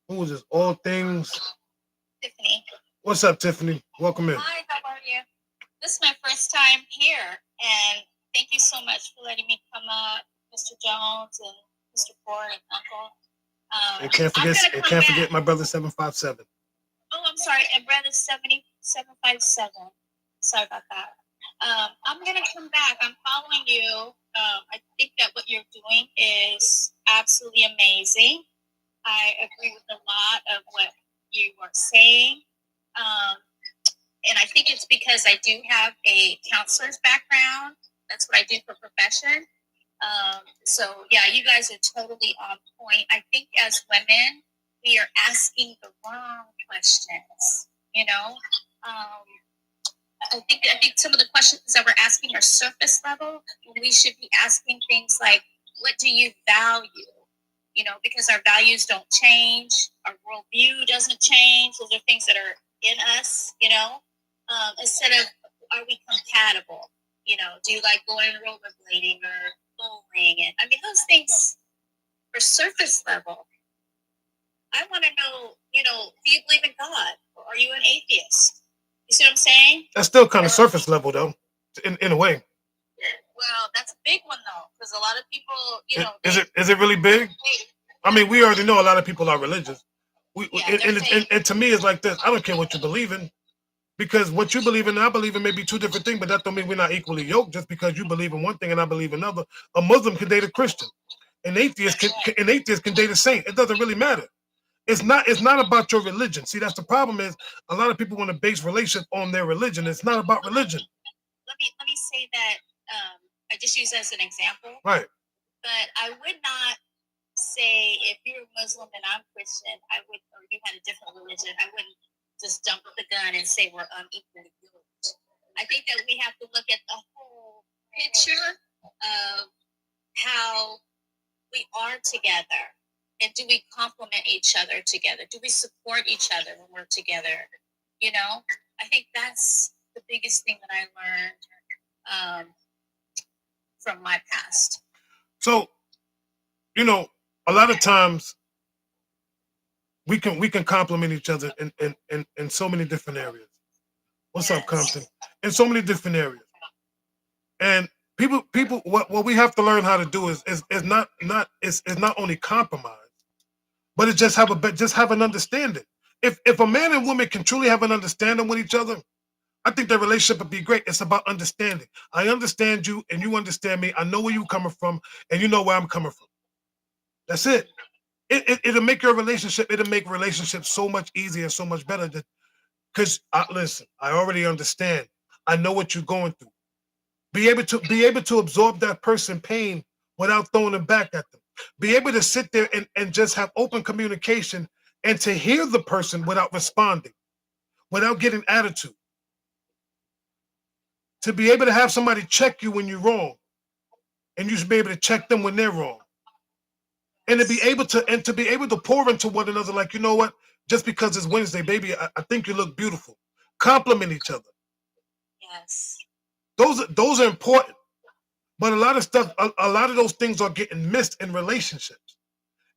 Who is this? All Things. Tiffany. What's up, Tiffany? Welcome in. Hi, how are you? This is my first time here, and thank you so much for letting me come up, Mr. Jones and Mr. Ford and Uncle. And can't forget my brother 757. Oh, I'm sorry, and brother 7757. Sorry about that. I'm gonna come back. I'm following you. I think that what you're doing is absolutely amazing. I agree with a lot of what you are saying. And I think it's because I do have a counselor's background. That's what I do for profession. So, yeah, you guys are totally on point. I think as women, we are asking the wrong questions, you know? I think some of the questions that we're asking are surface level. We should be asking things like, what do you value? You know, because our values don't change, our worldview doesn't change. Those are things that are in us, you know. Instead of, are we compatible? You know, do you like going rollerblading or bowling? And I mean, those things are surface level. I want to know, you know, do you believe in God, or are you an atheist? You see what I'm saying? That's still kind of surface level, though, in a way. Well, that's a big one, though, because a lot of people, you know. Is it really big? I mean, we already know a lot of people are religious. And to me, it's like this. I don't care what you believe in, because what you believe in and I believe in may be two different things, but that don't mean we're not equally yoked just because you believe in one thing and I believe another. A Muslim can date a Christian. An atheist can date a saint. It doesn't really matter. It's not about your religion. See, that's the problem, is a lot of people want to base relationship on their religion. It's not about religion. Let me say that I just use as an example. Right. But I would not say if you're Muslim and I'm Christian, or you had a different religion, I wouldn't just jump the gun and say we're unequally yoked. I think that we have to look at the whole picture of how we are together. And do we complement each other together? Do we support each other when we're together? You know, I think that's the biggest thing that I learned from my past. So, you know, a lot of times we can complement each other in so many different areas. What's up, Compton? In so many different areas. And people what we have to learn how to do is not only compromise, but it just have an understanding. if a man and woman can truly have an understanding with each other, I think their relationship would be great. It's about understanding. I understand you and you understand me. I know where you're coming from and you know where I'm coming from. That's it. It'll make your relationship, it'll make relationships so much easier and so much better. Because listen, I already understand. I know what you're going through. Be able to absorb that person's pain without throwing it back at them. Be able to sit there and just have open communication and to hear the person without responding, without getting attitude. To be able to have somebody check you when you're wrong, and you should be able to check them when they're wrong. And to be able to pour into one another, like, you know what? Just because it's Wednesday, baby, I think you look beautiful. Compliment each other. Yes. Those are important. But a lot of stuff, a lot of those things are getting missed in relationships.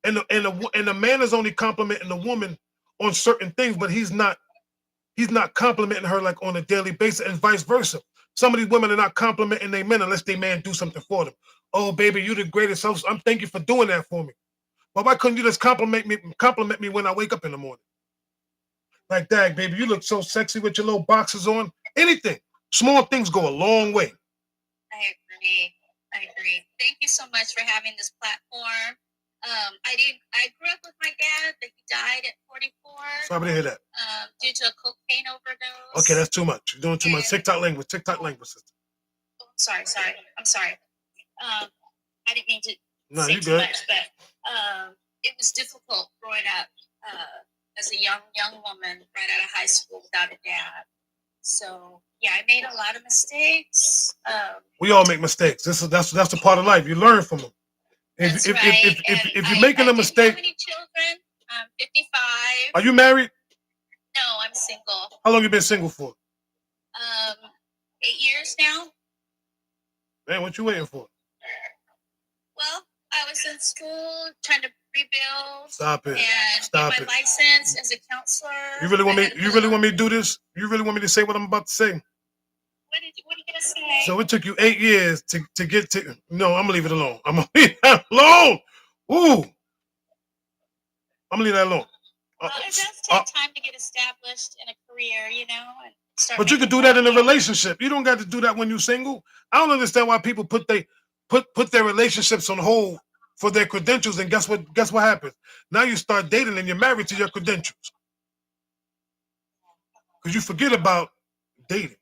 And the man is only complimenting the woman on certain things, but he's not complimenting her like on a daily basis, and vice versa. Some of these women are not complimenting their men unless their man do something for them. Oh, baby, you the greatest. I'm thank you for doing that for me. But why couldn't you just compliment me when I wake up in the morning? Like, Dag, baby, you look so sexy with your little boxes on. Anything. Small things go a long way. I agree. Thank you so much for having this platform. I grew up with my dad, but he died at 44. Sorry to hear that. Due to a cocaine overdose. Okay, that's too much. You're doing too much. TikTok language, sister. Oh, I'm sorry. I didn't mean to No, say you too good. much, but it was difficult growing up as a young woman right out of high school without a dad. So yeah, I made a lot of mistakes. We all make mistakes. That's the part of life. You learn from them. That's right. If you're making a mistake, I didn't have any children. I'm 55. are you married? No, I'm single. How long you been single for? 8 years now. Man, what you waiting for? Well, I was in school trying to rebuild. Stop it. And Stop get it. my license as a counselor. You really want me to do this? You really want me to say what I'm about to say? What are you gonna say? So it took you 8 years to get to. No, I'm gonna leave it alone. I'm gonna leave that alone. Ooh, I'm gonna leave that alone. Well, it does take time to get established in a career, you know. And start but you can do that in a relationship. You don't got to do that when you're single. I don't understand why people put their relationships on hold for their credentials. And guess what happens? Now you start dating and you're married to your credentials. Because you forget about dating.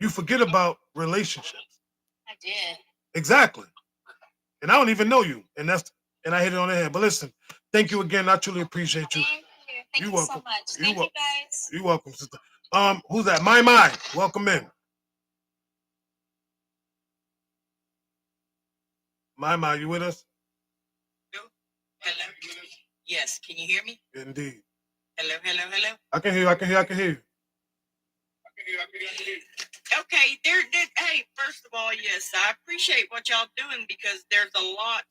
You forget about relationships. I did. Exactly. And I don't even know you. And I hit it on the head. But listen, thank you again. I truly appreciate you. Thank you welcome. so much. You're Thank welcome. you guys. You're welcome, sister. Who's that? My. Welcome in. My, you with us? Hello. Yes, can you hear me? Indeed. Hello. I can hear you. Okay, hey, first of all, yes, I appreciate what y'all doing because there's a lot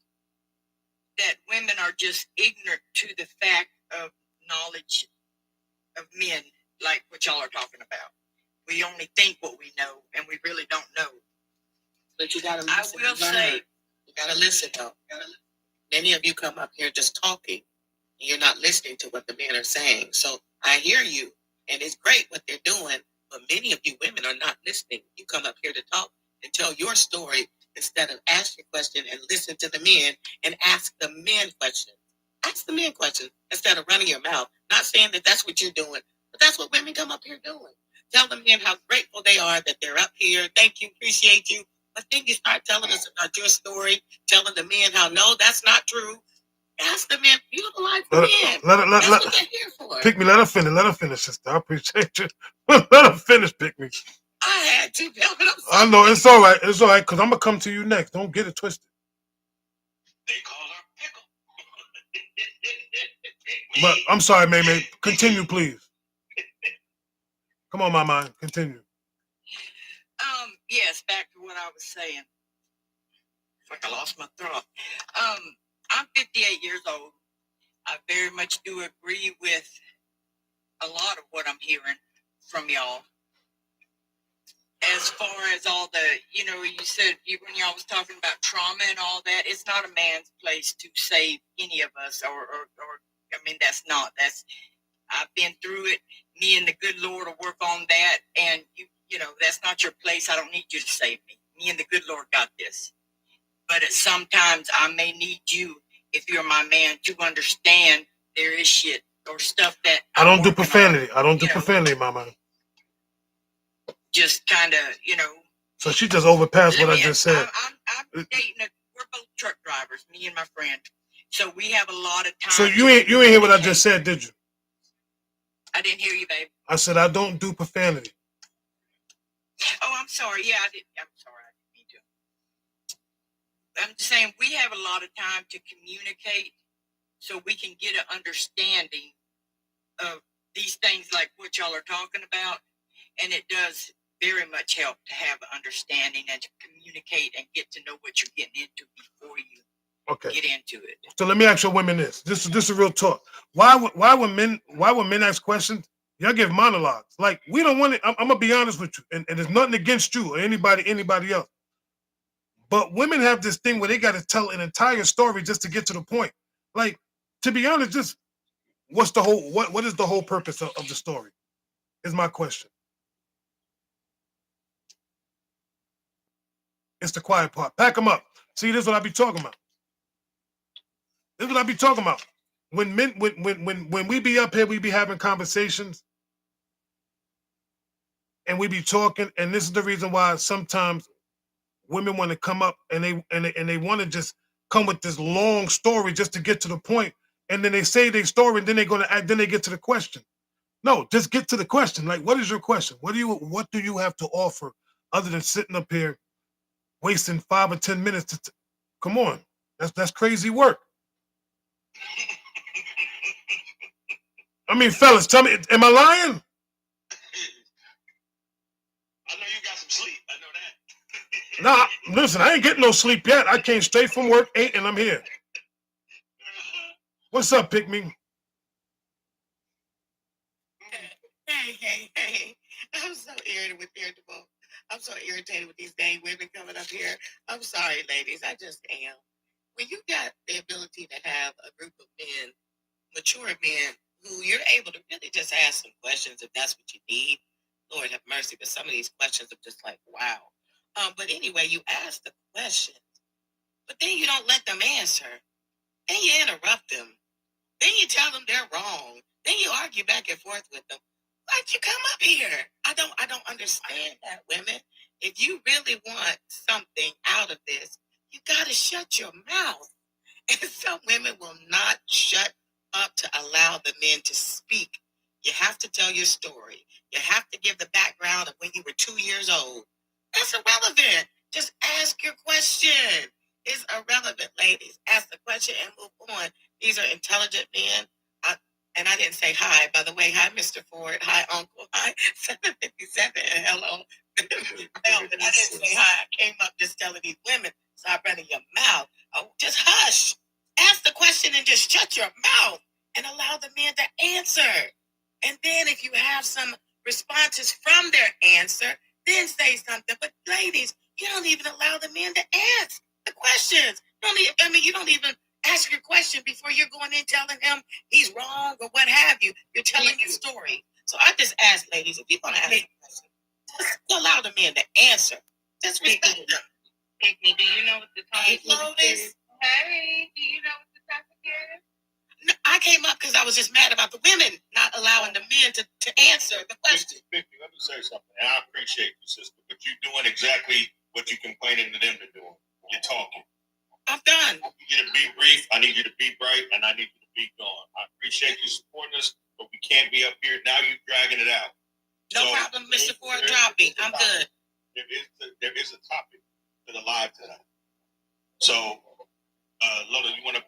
that women are just ignorant to the fact of knowledge of men, like what y'all are talking about. We only think what we know, and we really don't know. But you gotta listen. I will say, you gotta listen though. Many of you come up here just talking, and you're not listening to what the men are saying. So I hear you, and it's great what they're doing. But many of you women are not listening. You come up here to talk and tell your story instead of ask your question and listen to the men and ask the men questions. Ask the men questions instead of running your mouth. Not saying that that's what you're doing, but that's what women come up here doing. Tell the men how grateful they are that they're up here. Thank you, appreciate you. But then you start telling us about your story, telling the men how, no, that's not true. Ask the men, utilize the men. That's what they're here for. Pick me, let her finish, sister. I appreciate you. Let her finish, pick me. I had to, but I know, it's all right, because I'm going to come to you next. Don't get it twisted. They call her pickle. But I'm sorry, May. Continue, please. Come on, my mind. Continue. Yes, back to what I was saying. Like I lost my thought. I'm 58 years old. I very much do agree with a lot of what I'm hearing from y'all. As far as all the, you said when y'all was talking about trauma and all that, it's not a man's place to save any of us, or I mean, that's I've been through it. Me and the good Lord will work on that. And you know, that's not your place. I don't need you to save me. Me and the good Lord got this. But sometimes I may need you, if you're my man, to understand there is shit or stuff that I don't do working on. profanity. I don't do You know, profanity, mama. just kind of, you know. So she just overpassed what I just said. I'm dating we're both truck drivers, me and my friend. So we have a lot of time. So you ain't hear what I just said, did you? I didn't hear you, babe. I said I don't do profanity. Oh, I'm sorry. Yeah, I did. I'm sorry. I didn't mean to. I'm just saying we have a lot of time to communicate so we can get an understanding of these things like what y'all are talking about. And it does very much help to have an understanding and to communicate and get to know what you're getting into before you get into it. So let me ask your women this. This is real talk. Why when men ask questions, y'all give monologues? Like, we don't want it. I'm gonna be honest with you, and there's nothing against you or anybody else. But women have this thing where they gotta tell an entire story just to get to the point. Like, to be honest, just what's the whole what is the whole purpose of the story? Is my question. It's the quiet part. Pack them up. See, this is what I be talking about. This is what I be talking about. When we be up here, we be having conversations, and we be talking, and this is the reason why sometimes women want to come up and they want to just come with this long story just to get to the point, and then they say their story, and then then they get to the question. No, just get to the question. Like, what is your question? What do you have to offer other than sitting up here wasting 5 or 10 minutes come on. That's crazy work. I mean, fellas, tell me, am I lying? I know you got some sleep. I know that. Nah, listen, I ain't getting no sleep yet. I came straight from work, 8, and I'm here. What's up, Pick Me? Hey. I'm so irritable. I'm so irritated with these dang women coming up here. I'm sorry, ladies. I just am. When you got the ability to have a group of men, mature men, who you're able to really just ask some questions if that's what you need, Lord have mercy, but some of these questions are just like, wow. But anyway, you ask the questions, but then you don't let them answer. Then you interrupt them. Then you tell them they're wrong. Then you argue back and forth with them. Why'd you come up here? I don't understand that, women. If you really want something out of this, you got to shut your mouth. And some women will not shut up to allow the men to speak. You have to tell your story. You have to give the background of when you were 2 years old. That's irrelevant. Just ask your question. It's irrelevant, ladies. Ask the question and move on. These are intelligent men. And I didn't say hi, by the way. Hi, Mr. Ford. Hi, Uncle. Hi, 757. And hello. But I didn't say hi. I came up just telling these women, stop running your mouth. Oh, just hush. Ask the question and just shut your mouth and allow the men to answer. And then if you have some responses from their answer, then say something. But ladies, you don't even allow the men to ask the questions. You don't even ask your question before you're going in telling him he's wrong or what have you. You're telling your story. So I just ask, ladies, if you're going to ask a question, just allow the men to answer. Just respect them. Pick Me, do you know what the topic Hey, Lovis. is? Hey, do you know what the topic is? No, I came up because I was just mad about the women not allowing the men to answer the question. Let me say something. And I appreciate you, sister, but you're doing exactly what you're complaining to them to do. You're talking. I'm done. I need you to be brief. I need you to be bright, and I need you to be gone. I appreciate you supporting us, but we can't be up here now. You're dragging it out. No problem, Mr. Ford. Drop me. I'm good. There is a topic to the live tonight. So, Lola, you wanna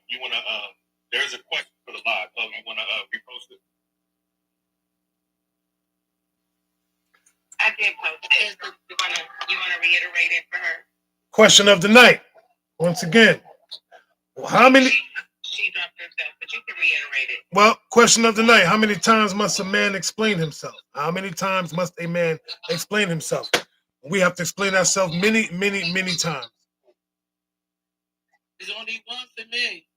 there is a question for the live. Oh, you wanna repost it? I did post it. You wanna reiterate it for her? Question of the night. Once again, how many? She dropped herself, but you can reiterate it. Well, question of the night. How many times must a man explain himself? How many times must a man explain himself? We have to explain ourselves many, many, many times. There's only one for me.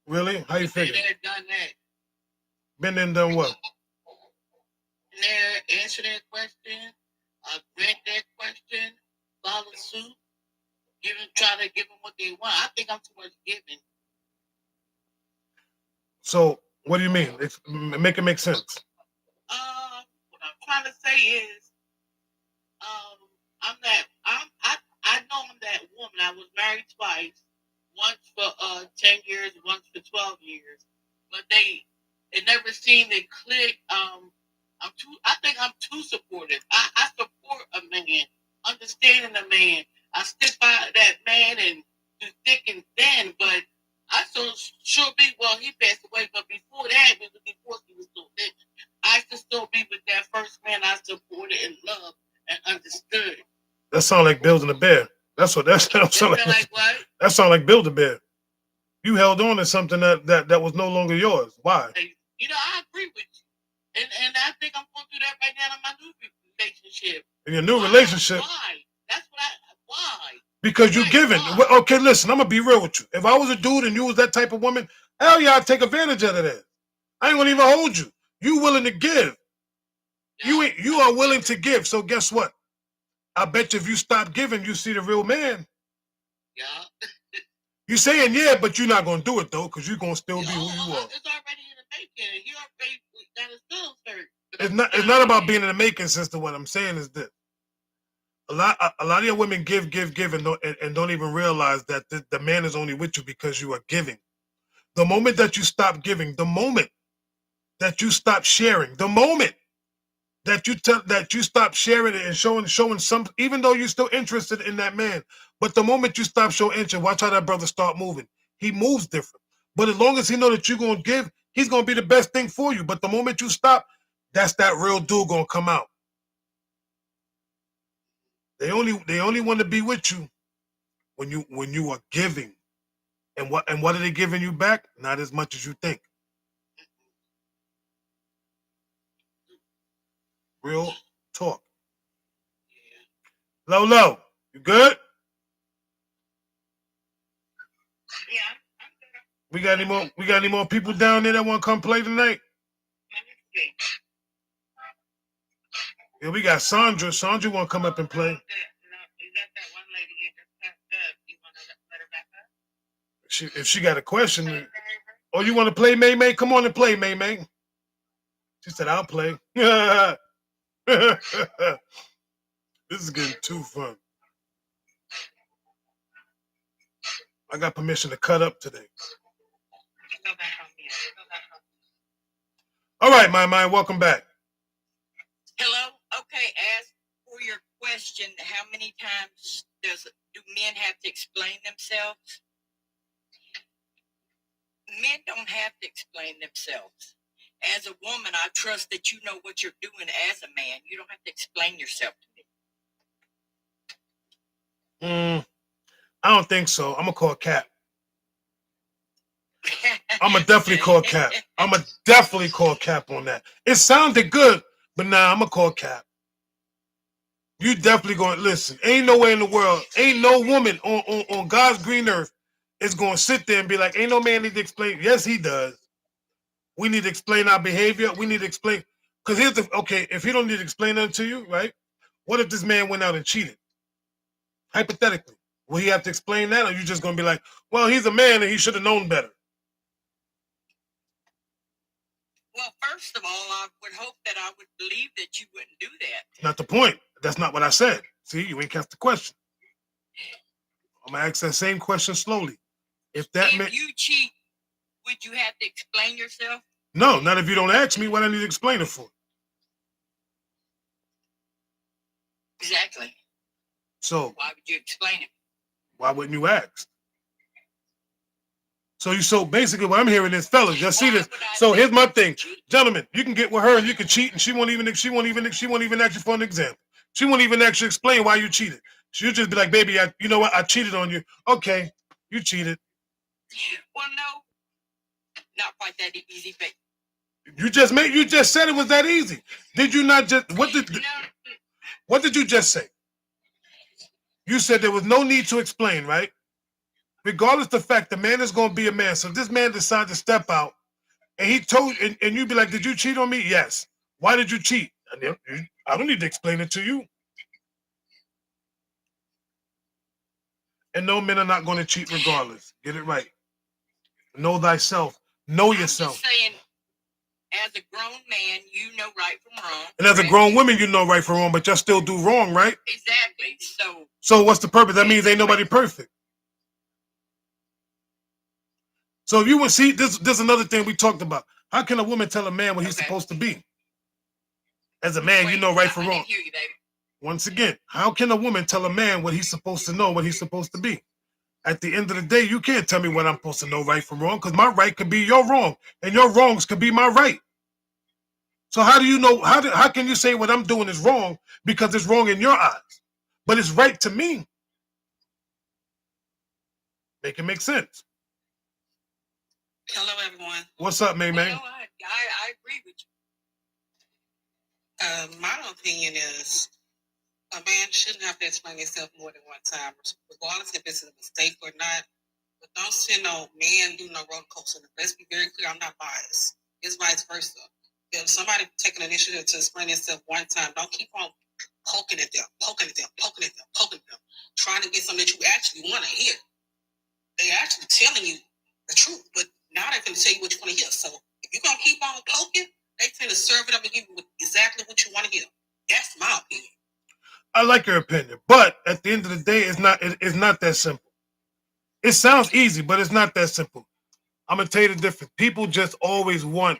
Really? How you figure? Been there, done that. Been there and done what? There, answer that question, grant that question, follow suit, try to give them what they want. I think I'm too much giving. So what do you mean? Make it make sense. What I'm trying to say is, I know I'm that woman. I was married twice, once for 10 years, once for 12 years, but it never seemed to click. I think I'm too supportive. I support a man, understanding a man. I stick by that man and do thick and thin, but I so sure be, well, he passed away, but before that, before he was still living, I should still be with that first man I supported and loved and understood. That sounds like building a bear. That's what that sounds like. What? That sounds like build a bear. You held on to something that was no longer yours. Why? You know, I agree with you. And I think I'm going through that right now in my new relationship. In your new relationship? Why? That's why? Because you're giving. Okay, listen, I'm going to be real with you. If I was a dude and you was that type of woman, hell yeah, I'd take advantage of that. I ain't going to even hold you. You willing to give. Yeah. You are willing to give. So guess what? I bet you if you stop giving, you see the real man. Yeah. You saying yeah, but you're not going to do it, though, because you're going to still be who you are. It's already in the making. He already got his feelings hurt. It's not about being in the making, sister. What I'm saying is this. A lot of your women give and don't even realize that the man is only with you because you are giving. The moment that you stop giving, the moment that you stop sharing, the moment that you stop sharing it and showing some, even though you're still interested in that man, but the moment you stop showing interest, watch how that brother start moving. He moves different. But as long as he know that you're gonna give, he's gonna be the best thing for you. But the moment you stop, that's that real dude gonna come out. They only want to be with you when you are giving. And what are they giving you back? Not as much as you think. Real talk. Lolo, you good? Yeah. We got any more people down there that want to come play tonight? Yeah, we got Sandra. Sandra want to come up and play. You got that one lady here just passed up. You want to let her back up? If she got a question, oh, you want to play, May May? Come on and play, May May. She said, "I'll play." This is getting too fun. I got permission to cut up today. Go back on mute. All right, my welcome back. Hello? Okay, as for your question, how many times do men have to explain themselves? Men don't have to explain themselves. As a woman, I trust that you know what you're doing as a man. You don't have to explain yourself to me. I don't think so. I'm going to call Cap. I'm going to definitely call Cap. I'm going to definitely call Cap on that. It sounded good, but nah, I'm going to call Cap. You definitely going to listen. Ain't no way in the world, ain't no woman on God's green earth is going to sit there and be like, ain't no man need to explain. Yes, he does. We need to explain our behavior. We need to explain. Because here's okay, if he don't need to explain that to you, right? What if this man went out and cheated? Hypothetically. Will he have to explain that? Or are you just going to be like, well, he's a man and he should have known better? Well, first of all, I would hope that I would believe that you wouldn't do that. Not the point. That's not what I said. See, you ain't cast the question. I'm going to ask that same question slowly. If you cheat, would you have to explain yourself? No, not if you don't ask me what I need to explain it for. Exactly. So why would you explain it? Why wouldn't you ask? So basically what I'm hearing is, fellas, just see this. So here's my thing. Gentlemen, you can get with her and you can cheat and she won't even ask you for an example. She won't even actually explain why you cheated. She'll just be like, baby, you know what? I cheated on you. Okay, you cheated. Well, no, not quite that easy, but you just said it was that easy. Did you not just what did you just say? You said there was no need to explain, right? Regardless of the fact the man is going to be a man. So if this man decides to step out and he told, and you'd be like, did you cheat on me? Yes. Why did you cheat? I don't need to explain it to you. And no, men are not going to cheat regardless. Get it right. Know thyself. Know yourself. I'm just saying, as a grown man, you know right from wrong. And as a correct? grown woman, you know right from wrong, but you still do wrong, right? Exactly. So what's the purpose? That means ain't nobody perfect. So if you would see, this another thing we talked about. How can a woman tell a man what he's supposed to be? As a man, you know right from wrong. I hear you, baby. Once again, how can a woman tell a man what he's supposed to know, what he's supposed to be? At the end of the day, you can't tell me what I'm supposed to know right from wrong, because my right could be your wrong, and your wrongs could be my right. So how do you know, how can you say what I'm doing is wrong because it's wrong in your eyes, but it's right to me? Make it make sense. Hello, everyone. What's up, May May? Well, I agree with you. My opinion is a man shouldn't have to explain himself more than one time, regardless if it's a mistake or not. But don't send no man do no roller coaster. Let's be very clear, I'm not biased. It's vice versa. If somebody taking an initiative to explain themselves one time, don't keep on poking at them, trying to get something that you actually want to hear. They're actually telling you the truth, but now they're going to tell you what you want to hear. So if you're going to keep on poking, they tend to serve it up and give you exactly what you want to hear. That's my opinion. I like your opinion, but at the end of the day, it's not that simple. It sounds easy, but it's not that simple. I'm gonna tell you the difference. People just always want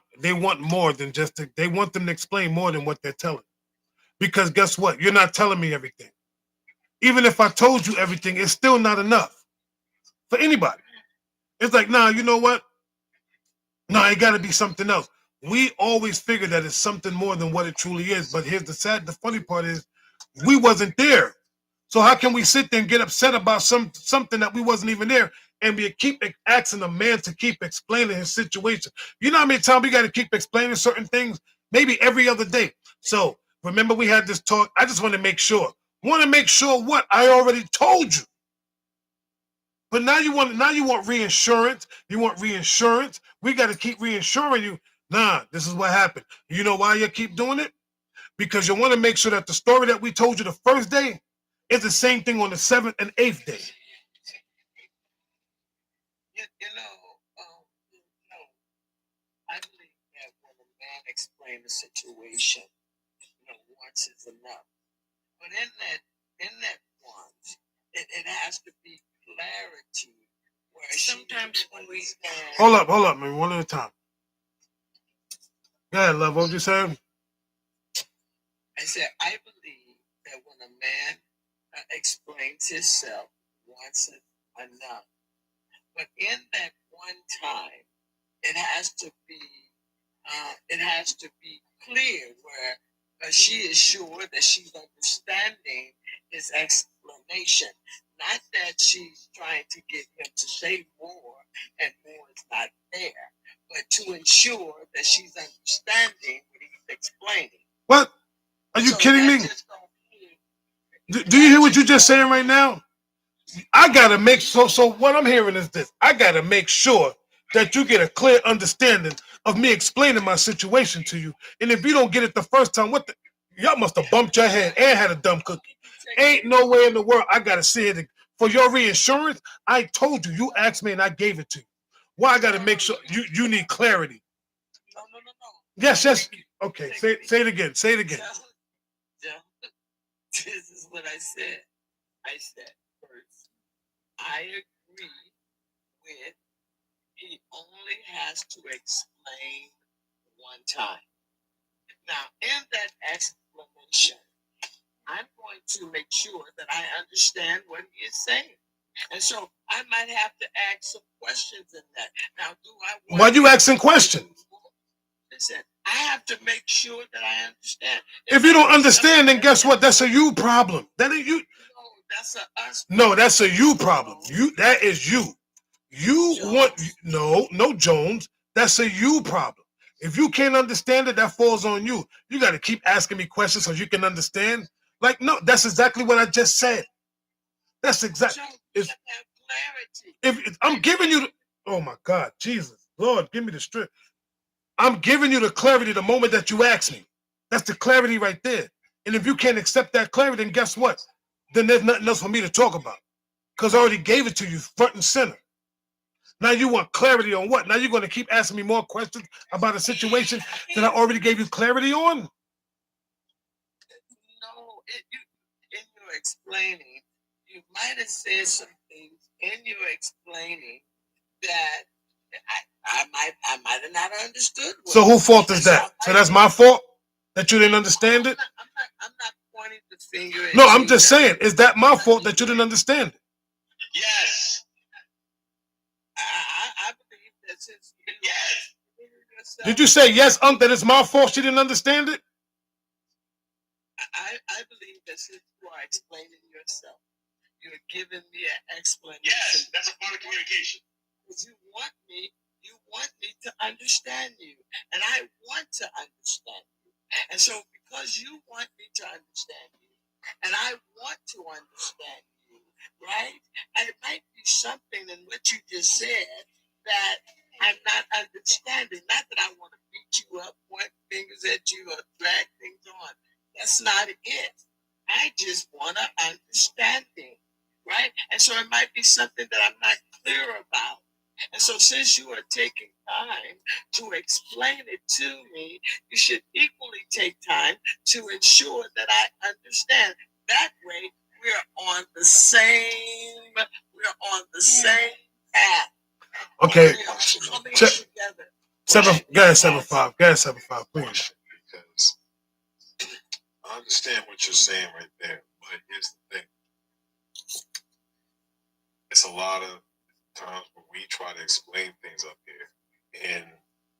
more than they want them to explain more than what they're telling. Because guess what? You're not telling me everything. Even if I told you everything, it's still not enough for anybody. It's like, nah, you know what? Nah, it gotta be something else. We always figure that it's something more than what it truly is. But here's the funny part is we wasn't there. So how can we sit there and get upset about something that we wasn't even there? And we keep asking a man to keep explaining his situation. You know how many times we got to keep explaining certain things? Maybe every other day. So remember we had this talk. I just want to make sure. Want to make sure what? I already told you. But now you want reinsurance. You want reinsurance. We got to keep reinsuring you. Nah, this is what happened. You know why you keep doing it? Because you want to make sure that the story that we told you the first day is the same thing on the 7th and 8th day. I believe that when a man explains the situation, once is enough. But in that once, it has to be clarity. Where sometimes when we stand. Hold up, man. One at a time. Go ahead, love. What you saying? I said, I believe that when a man explains himself, once is enough. But in that one time, it has to be clear where she is sure that she's understanding his explanation. Not that she's trying to get him to say more and more is not there, but to ensure that she's understanding what he's explaining. What? Are you kidding me? Do you hear what you're just saying right now? I gotta make so what I'm hearing is this. I gotta make sure that you get a clear understanding of me explaining my situation to you. And if you don't get it the first time, y'all must have bumped your head and had a dumb cookie. Ain't no way in the world I gotta say it. For your reinsurance, I told you. You asked me and I gave it to you. Why I gotta make sure you need clarity. No. Yes. Okay, say it again. Say it again. This is what I said. I said first, I agree with he only has to explain one time. Now, in that explanation, I'm going to make sure that I understand what he is saying. And so I might have to ask some questions in that. Now, why you asking questions? Listen, I have to make sure that I understand. If you don't understand, then guess what? That's a you problem. That ain't you. No, that's a us. No, that's a you problem. That is you. You Jones. No, Jones. That's a you problem. If you can't understand it, that falls on you. You got to keep asking me questions so you can understand. Like, no, that's exactly what I just said. That's exactly. If I'm giving you, oh my God, Jesus, Lord, give me the strength. I'm giving you the clarity the moment that you ask me. That's the clarity right there. And if you can't accept that clarity, then guess what? Then there's nothing else for me to talk about. Because I already gave it to you front and center. Now you want clarity on what? Now you're going to keep asking me more questions about a situation that I already gave you clarity on? No, in your explaining, you might have said some things in your explaining that I might have not understood. So whose fault is that? So that's my fault that you didn't understand it? I'm not pointing the finger. No, I'm just saying, is that my fault that you didn't understand it? Yes. I believe that since you yourself, Did you say yes, that it's my fault she didn't understand it? I believe that since you are explaining yourself, you're giving me an explanation. Yes, that's a part of communication. Because you want me to understand you, and I want to understand you. And so, because you want me to understand you, and I want to understand you, right? And it might be something in what you just said that I'm not understanding. Not that I want to beat you up, point fingers at you, or drag things on. That's not it. I just want to understanding, right? And so it might be something that I'm not clear about. And so since you are taking time to explain it to me, you should equally take time to ensure that I understand. That way we're on the same path. Okay. Coming Check. together. 7-5. Go ahead, 7-5, please. Because I understand what you're saying right there, but here's the thing. It's a lot of times when we try to explain things up here, and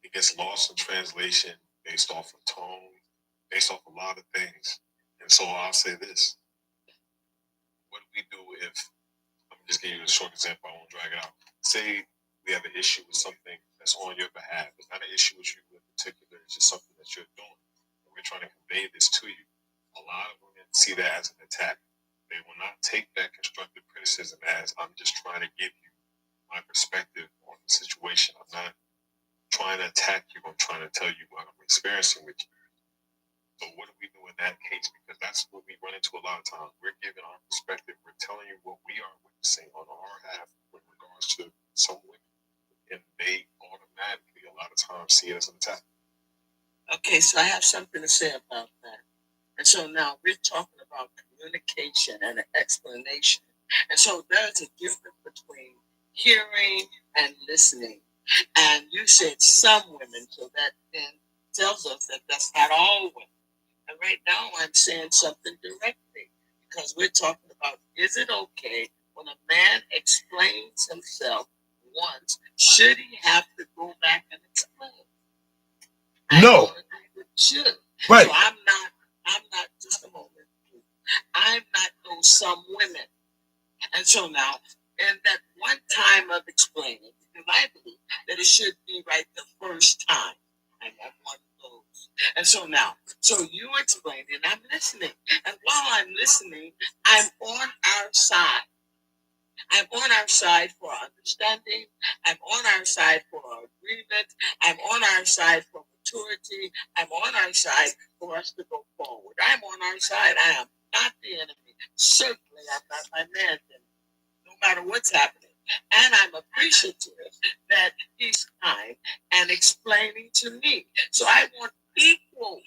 it gets lost in translation based off of tone, based off a lot of things. And so I'll say this. What do we do if, I'm just giving you a short example, I won't drag it out. Say we have an issue with something that's on your behalf. It's not an issue with you in particular, it's just something that you're doing. And we're trying to convey this to you. A lot of women see that as an attack. They will not take that constructive criticism as I'm just trying to give you my perspective on the situation. I'm not trying to attack you. I'm trying to tell you what I'm experiencing with you. So what do we do in that case? Because that's what we run into a lot of times. We're giving our perspective. We're telling you what we are witnessing on our half with regards to some women. And they automatically, a lot of times, see it as an attack. Okay, so I have something to say about that. And so now we're talking about communication and an explanation. And so there's a difference between hearing and listening. And you said some women, so that then tells us that that's not all women. And right now I'm saying something directly, because we're talking about, is it okay when a man explains himself once, should he have to go back and explain? No. Should. Right. So I'm not, just a moment. I'm not those some women. And so now, in that one time of explaining, because I believe that it should be right the first time. I'm not one of those. And so now, so you explain and I'm listening. And while I'm listening, I'm on our side. I'm on our side for understanding. I'm on our side for agreement. I'm on our side for maturity. I'm on our side for us to go forward. I'm on our side. I am not the enemy. Certainly, I'm not my man's enemy, no matter what's happening. And I'm appreciative that he's kind and explaining to me. So I want equal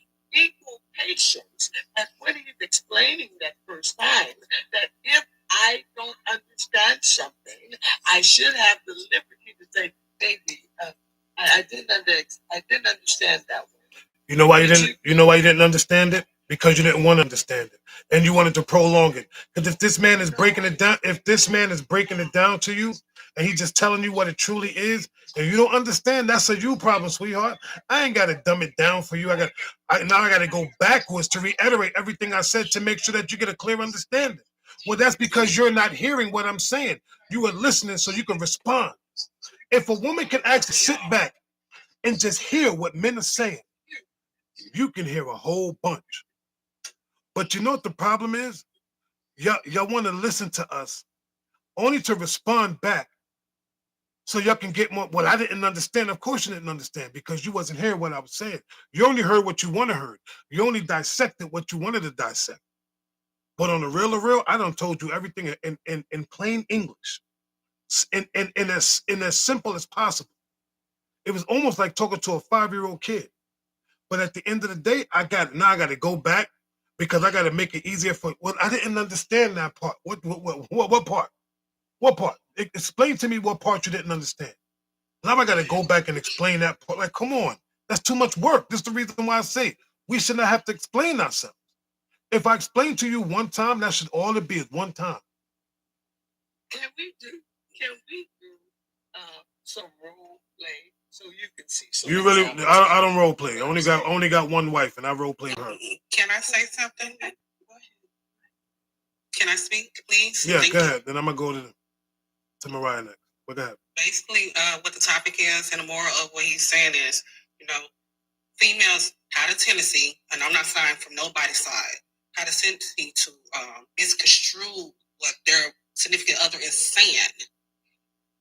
patience. And when he's explaining that first time, that if I don't understand something, I should have the liberty to say, baby, I didn't understand that one. You know why you didn't? You know why you didn't understand it? Because you didn't want to understand it, and you wanted to prolong it. Because if this man is breaking it down, to you, and he's just telling you what it truly is, and you don't understand, that's a you problem, sweetheart. I ain't got to dumb it down for you. I got to go backwards to reiterate everything I said to make sure that you get a clear understanding. Well, that's because you're not hearing what I'm saying. You are listening so you can respond. If a woman can actually sit back and just hear what men are saying, you can hear a whole bunch. But you know what the problem is? Y'all want to listen to us only to respond back so y'all can get more. Well, I didn't understand. Of course you didn't understand because you wasn't hearing what I was saying. You only heard what you want to hear. You only dissected what you wanted to dissect. But on the real, I done told you everything in plain English, in as simple as possible. It was almost like talking to a 5-year-old kid. But at the end of the day, I got to go back because I got to make it easier for. Well, I didn't understand that part. What part? What part? Explain to me what part you didn't understand. Now I got to go back and explain that part. Like, come on, that's too much work. This is the reason why I say we should not have to explain ourselves. If I explain to you one time, that should all it be is one time. Can we do some role play so you can see some You really? examples? I don't role play. I only got one wife, and I role play her. Can I say something? Can I speak, please? Yeah, Thank go you. ahead. Then I'm gonna go to Mariah next. But go ahead. Basically, what the topic is and the moral of what he's saying is, females have a tendency, and I'm not saying from nobody's side, have a tendency to misconstrue what their significant other is saying.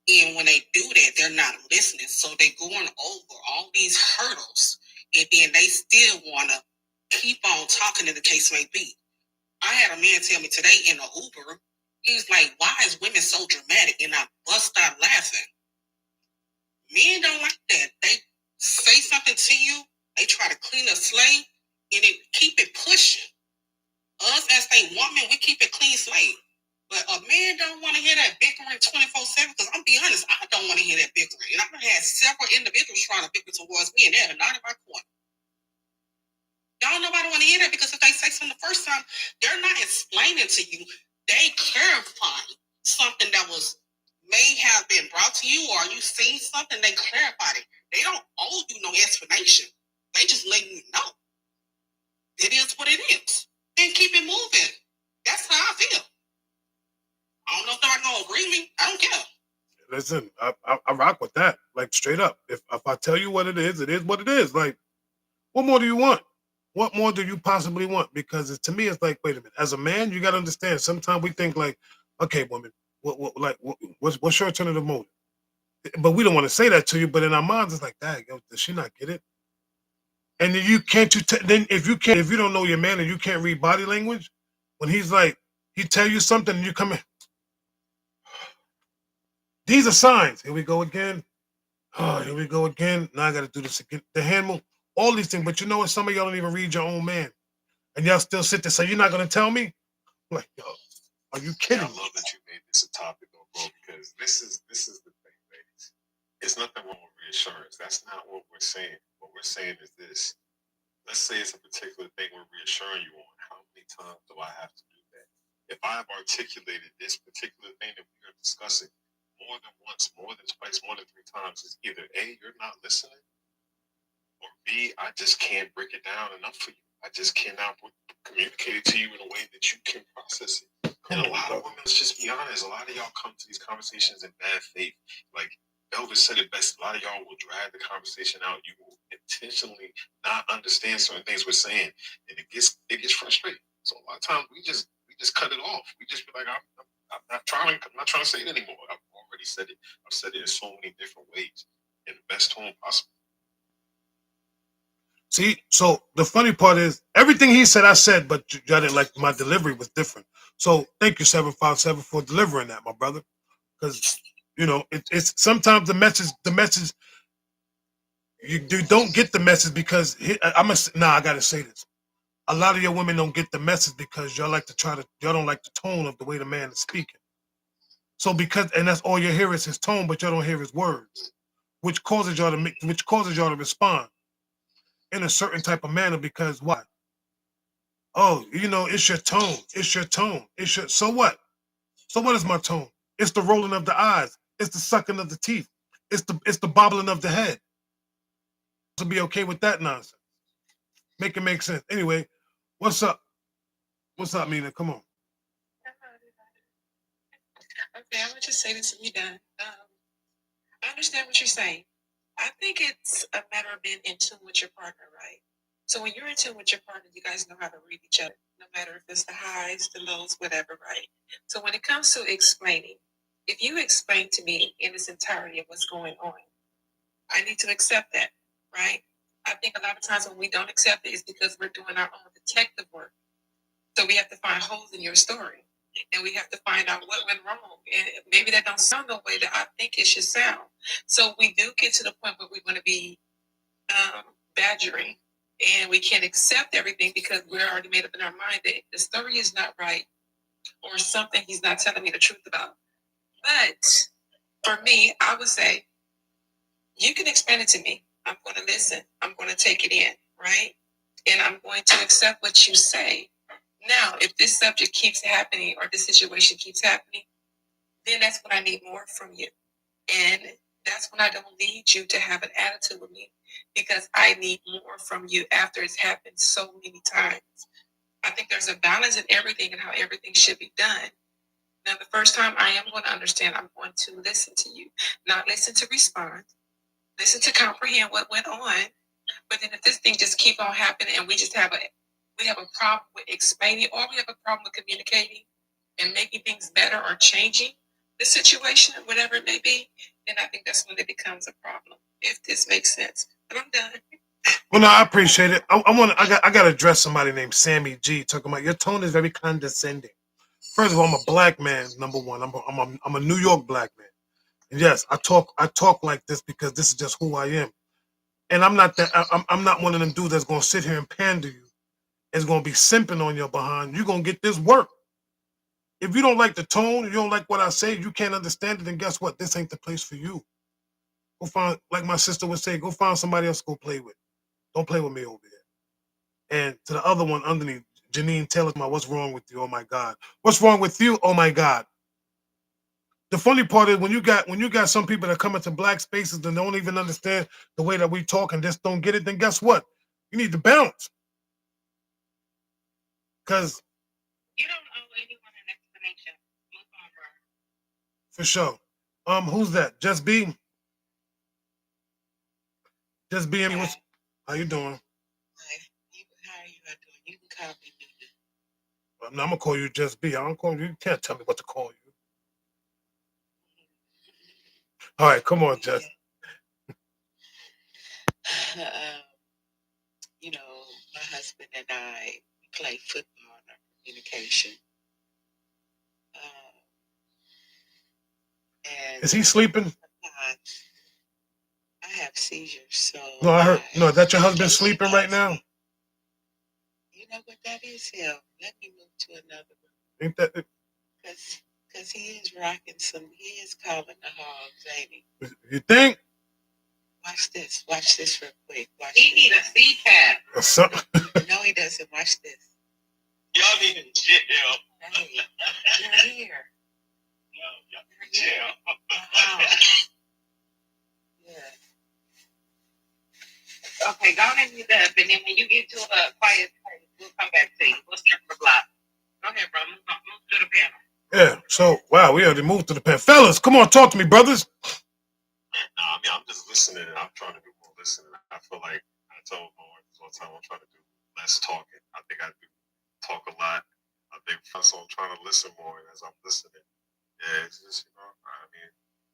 And when they do that, they're not listening. So they're going over all these hurdles, and then they still want to keep on talking, as the case may be. I had a man tell me today in an Uber, he was like, why is women so dramatic? And I bust out laughing. Men don't like that. They say something to you, they try to clean a slate, and they keep it pushing. Us as a woman, we keep it clean slate. But a man don't want to hear that bickering 24/7, because I'm be honest, I don't want to hear that bickering. And I've had several individuals trying to bicker towards me, and they're not in my corner. Y'all nobody want to hear that, because if they say something the first time, they're not explaining to you. They clarify something that may have been brought to you, or you seen something, they clarified it. They don't owe you no explanation. They just letting you know. It is what it is. And keep it moving. That's how I feel. I don't know if they're gonna agree with me. I don't care. Listen, I rock with that. Like straight up. If I tell you what it is what it is. Like, what more do you want? What more do you possibly want? Because to me, it's like, wait a minute. As a man, you got to understand. Sometimes we think like, okay, woman, what's your alternative motive? But we don't want to say that to you. But in our minds, it's like, dang, does she not get it? And then if you don't know your man and you can't read body language, when he's like, he tell you something and you come in, these are signs. Here we go again. Oh, here we go again. Now I got to do this again. The hand move, all these things. But you know what? Some of y'all don't even read your own man. And y'all still sit there. So you're not going to tell me? I'm like, yo, are you kidding? I love that you made this a topic, though, bro, because this is the thing, ladies. It's nothing wrong with reassurance. That's not what we're saying. What we're saying is this. Let's say it's a particular thing we're reassuring you on. How many times do I have to do that? If I've articulated this particular thing that we are discussing more than once, more than twice, more than 3 times, it's either A, you're not listening, or B, I just can't break it down enough for you. I just cannot communicate it to you in a way that you can process it. And a lot of women, let's just be honest, a lot of y'all come to these conversations in bad faith. Like Elvis said it best, a lot of y'all will drag the conversation out. You will intentionally not understand certain things we're saying, and it gets frustrating. So a lot of times we just cut it off. We just be like, I'm not trying to say it anymore. I've already said it. I've said it in so many different ways in the best tone possible. See, so the funny part is everything he said, I said, but y'all didn't like my delivery was different. So thank you, 757, for delivering that, my brother. Because it's sometimes the message you don't get the message because I gotta say this. A lot of your women don't get the message because y'all don't like the tone of the way the man is speaking. So and that's all you hear is his tone, but y'all don't hear his words, which causes y'all to respond in a certain type of manner. Because why? Oh, it's your tone. It's your tone. So what? So what is my tone? It's the rolling of the eyes. It's the sucking of the teeth. It's the bobbling of the head. To be okay with that nonsense. Make it make sense. Anyway, what's up? What's up, Mina? Come on. Okay, I'm gonna just say this and you're done. I understand what you're saying. I think it's a matter of being in tune with your partner, right? So when you're in tune with your partner, you guys know how to read each other, no matter if it's the highs, the lows, whatever, right? So when it comes to explaining, if you explain to me in its entirety of what's going on, I need to accept that, right? I think a lot of times when we don't accept it, it's because we're doing our own detective work. So we have to find holes in your story, and we have to find out what went wrong. And maybe that don't sound the way that I think it should sound. So we do get to the point where we want to be badgering, and we can't accept everything because we're already made up in our mind that the story is not right or something he's not telling me the truth about. But for me, I would say, you can explain it to me. I'm going to listen. I'm going to take it in, right? And I'm going to accept what you say. Now, if this subject keeps happening or this situation keeps happening, then that's when I need more from you. And that's when I don't need you to have an attitude with me, because I need more from you after it's happened so many times. I think there's a balance in everything and how everything should be done. Now, the first time I am going to understand, I'm going to listen to you, not listen to respond, listen to comprehend what went on. But then if this thing just keep on happening and we have a problem with explaining, or we have a problem with communicating and making things better or changing the situation, whatever it may be, then I think that's when it becomes a problem. If this makes sense. But I'm done. Well, no, I appreciate it. I got to address somebody named Sammy G talking about your tone is very condescending. First of all, I'm a black man. Number one, I'm a New York black man. And yes, I talk like this because this is just who I am. And I'm not one of them dudes that's gonna sit here and pander you. It's gonna be simping on your behind. You're gonna get this work. If you don't like the tone, you don't like what I say, you can't understand it, then guess what? This ain't the place for you. Go find, like my sister would say, go find somebody else to go play with. Don't play with me over here. And to the other one underneath, Janine Taylor, what's wrong with you? Oh my God. What's wrong with you? Oh my God. The funny part is when you got some people that come into black spaces and don't even understand the way that we talk and just don't get it, then guess what? You need to bounce. Because You don't owe anyone an explanation. Move on, bro. for sure. Who's that? Just B. Just B. What's, how you doing? How are you doing? You can call me Newton. I'm gonna call you Just B. I don't call you. You can't tell me what to call you. All right, come on, Jess. You know, my husband and I play football in our communication. And Is he sleeping? I have seizures, so No, I heard. No, that's your husband sleeping right now. You know what that is, him. Let me move to another room. Ain't that? Because he is rocking some. He is calling the hogs, ain't he? You think? Watch this. Watch this real quick. Watch He need a CPAP. Or something. No, he doesn't. Watch this. Y'all need to chill. Hey, you're here. Y'all need to chill. Yeah. Okay, go on and mute up, and then when you get to a quiet place, we'll come back to you. We'll start from the block. Go ahead, bro. Move to the panel. Yeah. So wow, we already moved to the pen. Fellas, come on, talk to me, brothers. No, I mean, I'm just listening. I'm trying to do more listening. I feel like I told my wife all the time I'm trying to do less talking. I think I do talk a lot. I think so I'm trying to listen more, and as I'm listening, yeah, it's just, I mean,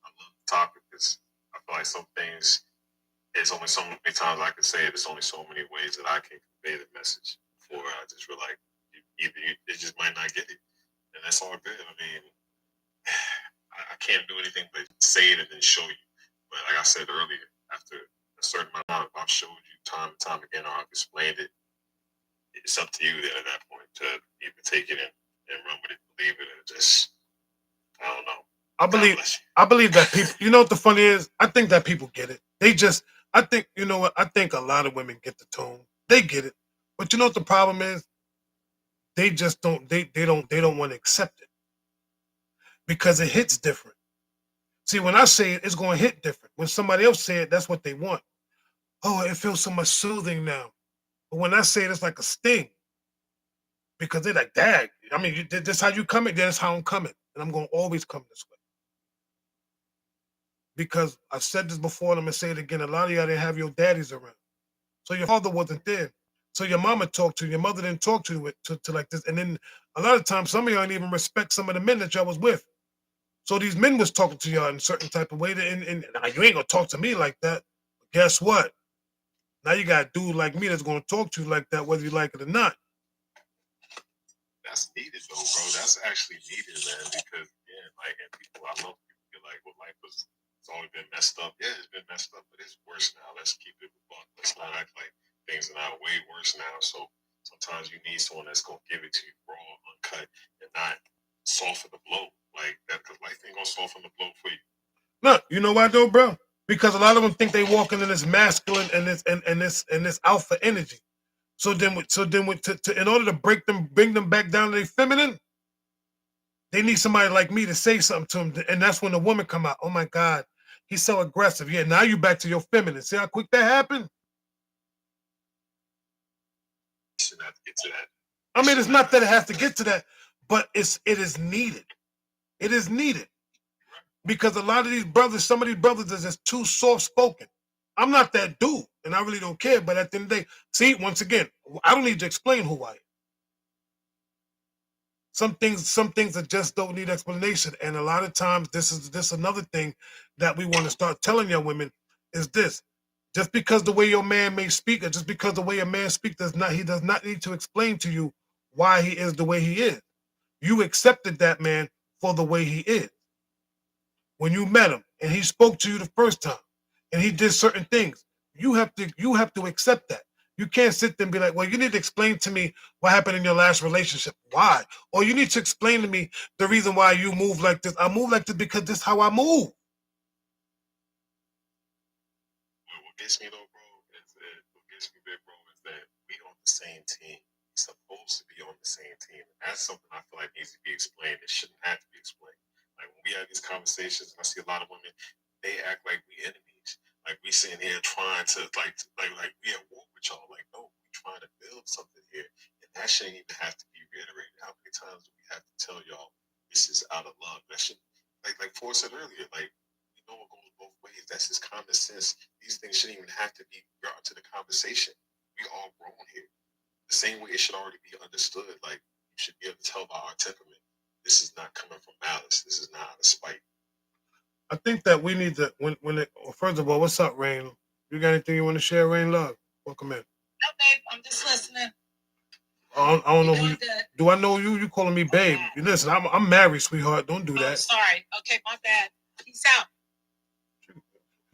I love the topic because I feel like some things, it's only so many times I can say it. There's only so many ways that I can convey the message before I just feel like either it just might not get it, and that's all good. I mean, I can't do anything but say it and then show you. But like I said earlier, after a certain amount, if I've showed you time and time again, or I've explained it, it's up to you then at that point to either take it and run with it, believe it, or just, I don't know. I believe that people, you know what the funny is? I think that people get it. I think, you know what? I think a lot of women get the tone. They get it. But you know what the problem is? They just don't, they don't want to accept it. Because it hits different. See, when I say it, it's going to hit different. When somebody else say it, that's what they want. Oh, it feels so much soothing now. But when I say it, it's like a sting. Because they're like, Dad, I mean, this how you coming, that's how I'm coming. And I'm going to always come this way. Because I've said this before and I'm going to say it again. A lot of y'all didn't have your daddies around. So your father wasn't there. So your mama talked to you. Your mother didn't talk to you to like this. And then a lot of times, some of y'all didn't even respect some of the men that y'all was with. So these men was talking to y'all in a certain type of way, and now you ain't gonna talk to me like that. But guess what? Now you got a dude like me that's gonna talk to you like that, whether you like it or not. That's needed though, bro. That's actually needed, man. Because yeah, like, and people, I love people feel like, well, life was, it's only been messed up. Yeah, it's been messed up, but it's worse now. Let's keep it fun. Let's not act like things are not way worse now. So sometimes you need someone that's gonna give it to you raw, uncut, and not soften the blow like that. Because life ain't gonna soften the blow for you. No, you know why though, bro? Because a lot of them think they walking in this masculine and this alpha energy. So then, in order to bring them back down to their feminine, they need somebody like me to say something to them, and that's when the woman come out. Oh my God, he's so aggressive. Yeah, now you back to your feminine. See how quick that happened? Shouldn't have to get to that. I mean, it's not that it has to get to that, but it is needed. It is needed because a lot of these brothers, some of these brothers, are just too soft spoken. I'm not that dude, and I really don't care. But at the end of the day, see, once again, I don't need to explain who I am. Some things that just don't need explanation. And a lot of times, this is another thing that we want to start telling young women is this: just because the way your man may speak, or just because the way a man speaks he does not need to explain to you why he is the way he is. You accepted that man for the way he is. When you met him and he spoke to you the first time and he did certain things, you have to accept that. You can't sit there and be like, well, you need to explain to me what happened in your last relationship. Why? Or you need to explain to me the reason why you move like this. I move like this because this is how I move. What gets me though, bro, what gets me big, bro, is that we on the same team. We're supposed to be on the same team. And that's something I feel like needs to be explained. It shouldn't have to be explained. Like when we have these conversations, I see a lot of women, they act like we enemies. Like we sitting here trying to like we at war with y'all. Like, no, we trying to build something here. And that shouldn't even have to be reiterated. How many times do we have to tell y'all this is out of love? That should, like Ford said earlier, like, we know it goes both ways. That's just common sense. These things shouldn't even have to be brought to the conversation. We all grown here. The same way it should already be understood. Like, you should be able to tell by our temperament. This is not coming from malice. This is not out of spite. I think that we need to first of all, what's up, Rain? You got anything you want to share, Rain Love? Welcome in. No, babe, I'm just listening. I don't know who you, do I know you? You calling me babe? You listen, I'm married, sweetheart. Don't do that. Sorry. Okay, my bad. Peace out.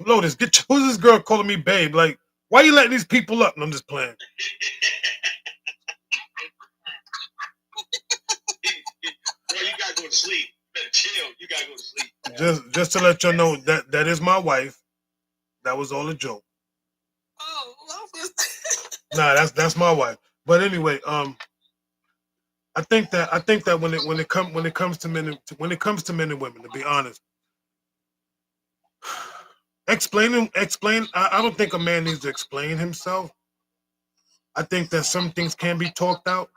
Lotus, who's this girl calling me babe? Like, why you letting these people up? And I'm just playing. Bro, you gotta go to sleep. You better chill. You gotta go to sleep. Just to let you know that is my wife. That was all a joke. Oh, Nah, that's my wife. But anyway, I think that when it comes to men and women, to be honest, explain. I don't think a man needs to explain himself. I think that some things can be talked out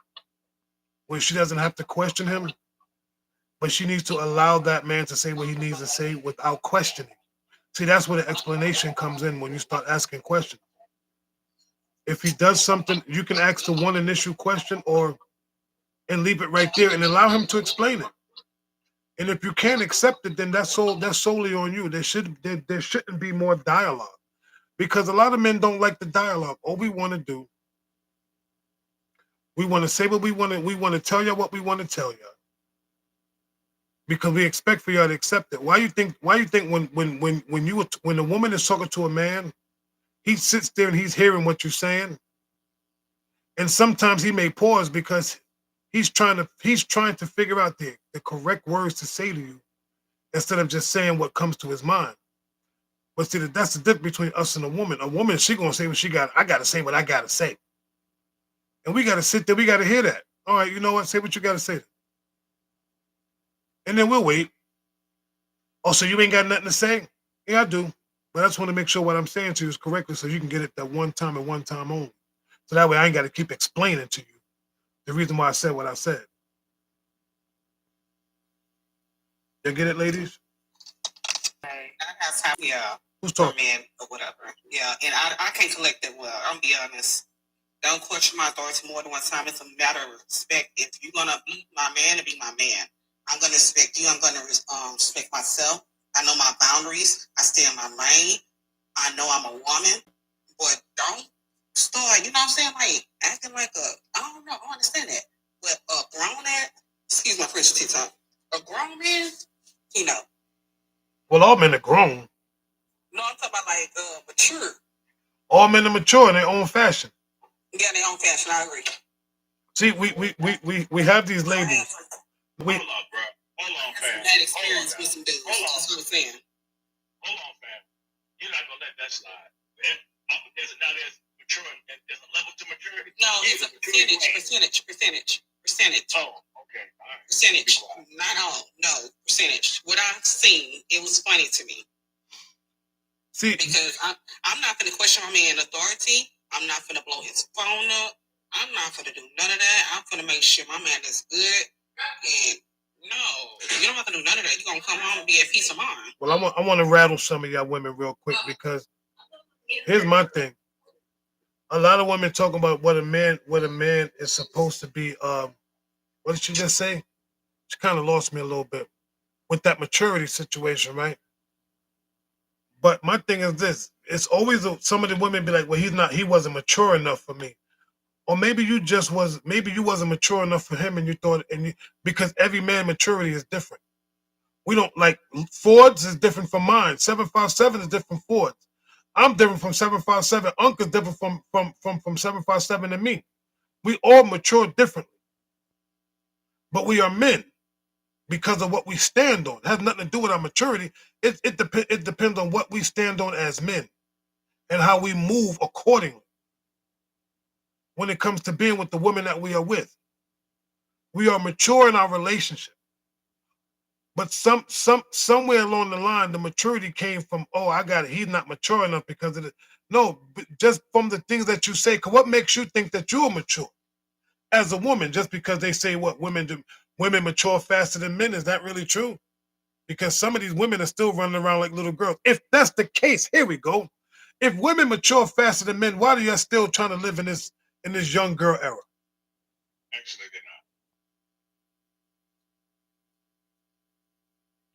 where she doesn't have to question him, but she needs to allow that man to say what he needs to say without questioning. See, that's where the explanation comes in when you start asking questions. If he does something, you can ask the one initial question and leave it right there and allow him to explain it. And if you can't accept it, then that's solely on you. There shouldn't be more dialogue, because a lot of men don't like the dialogue. All we want to do, we want to say what we want to tell you what we want to tell you, because we expect for y'all to accept it. Why you think when a woman is talking to a man, he sits there and he's hearing what you're saying, and sometimes he may pause because he's trying to figure out the correct words to say to you instead of just saying what comes to his mind. But see, that's the difference between us and a woman. A woman, she gonna say what she got. I gotta say what I gotta say, and we gotta sit there. We gotta hear that. All right, you know what? Say what you gotta say, and then we'll wait. Oh, so you ain't got nothing to say? Yeah, I do. But I just want to make sure what I'm saying to you is correctly, so you can get it that one time and one time only. So that way I ain't got to keep explaining to you the reason why I said what I said. You get it, ladies? That's how we are. Who's talking? Men or whatever. Yeah, and I can't collect that well. I'm be honest. Don't question my authority more than one time. It's a matter of respect. If you're gonna be my man, be my man. I'm gonna respect you. I'm gonna respect myself. I know my boundaries. I stay in my lane. I know I'm a woman, but don't start. You know what I'm saying? Like acting like I don't know. I don't understand that. But a grown man, excuse my French TikTok, a grown man, you know. Well, all men are grown. No, I'm talking about like mature. All men are mature in their own fashion. Yeah, their own fashion. I agree. See, we have these labels. We Hold on, bro. Hold on, fam. Bad experience with some dudes. Hold on. That's what I'm saying. Hold on, fam. You're not gonna let that slide. There's mature and there's a level to maturity. No, it's a percentage. Oh, okay. All right. Percentage. Not all. No, percentage. What I've seen, it was funny to me. see, Because I'm not gonna question my man's authority. I'm not gonna blow his phone up. I'm not gonna do none of that. I'm gonna make sure my man is good. And no, you don't have to do none of that. You're gonna come home and be at peace of mind. well, I want to rattle some of y'all women real quick because here's my thing. A lot of women talking about what a man is supposed to be. What did she just say? She kind of lost me a little bit with that maturity situation, right? But my thing is this: it's always some of the women be like, "Well, he wasn't mature enough for me," or maybe you wasn't mature enough for him, and you thought, because every man maturity is different. We don't like Ford's is different from mine. 757 is different from Ford's. I'm different from 757. Uncle's different from 757 and me. We all mature differently, but we are men because of what we stand on. It has nothing to do with our maturity. It depends on what we stand on as men and how we move accordingly. When it comes to being with the women that we are with, we are mature in our relationship. But somewhere along the line, the maturity came from, oh, I got it. He's not mature enough because of it. No, just from the things that you say. Because what makes you think that you're mature as a woman? Just because they say what women do, women mature faster than men. Is that really true? Because some of these women are still running around like little girls. If that's the case, here we go. If women mature faster than men, why are you still trying to live in this young girl era? Actually, they're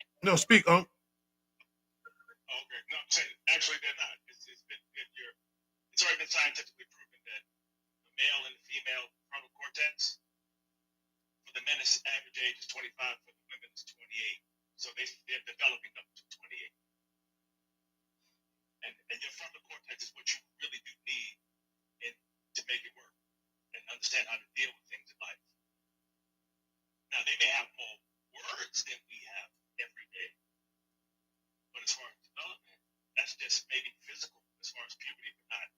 not. No, speak, Unc. Okay. No, I'm saying actually they're not. It's already been scientifically proven that the male and the female frontal cortex for the men is average age is 25, for the women is 28. So they're developing up to 28. And your frontal cortex is what you really do need to make it work and understand how to deal with things in life. Now they may have more words than we have every day, but as far as development, that's just maybe physical as far as puberty, but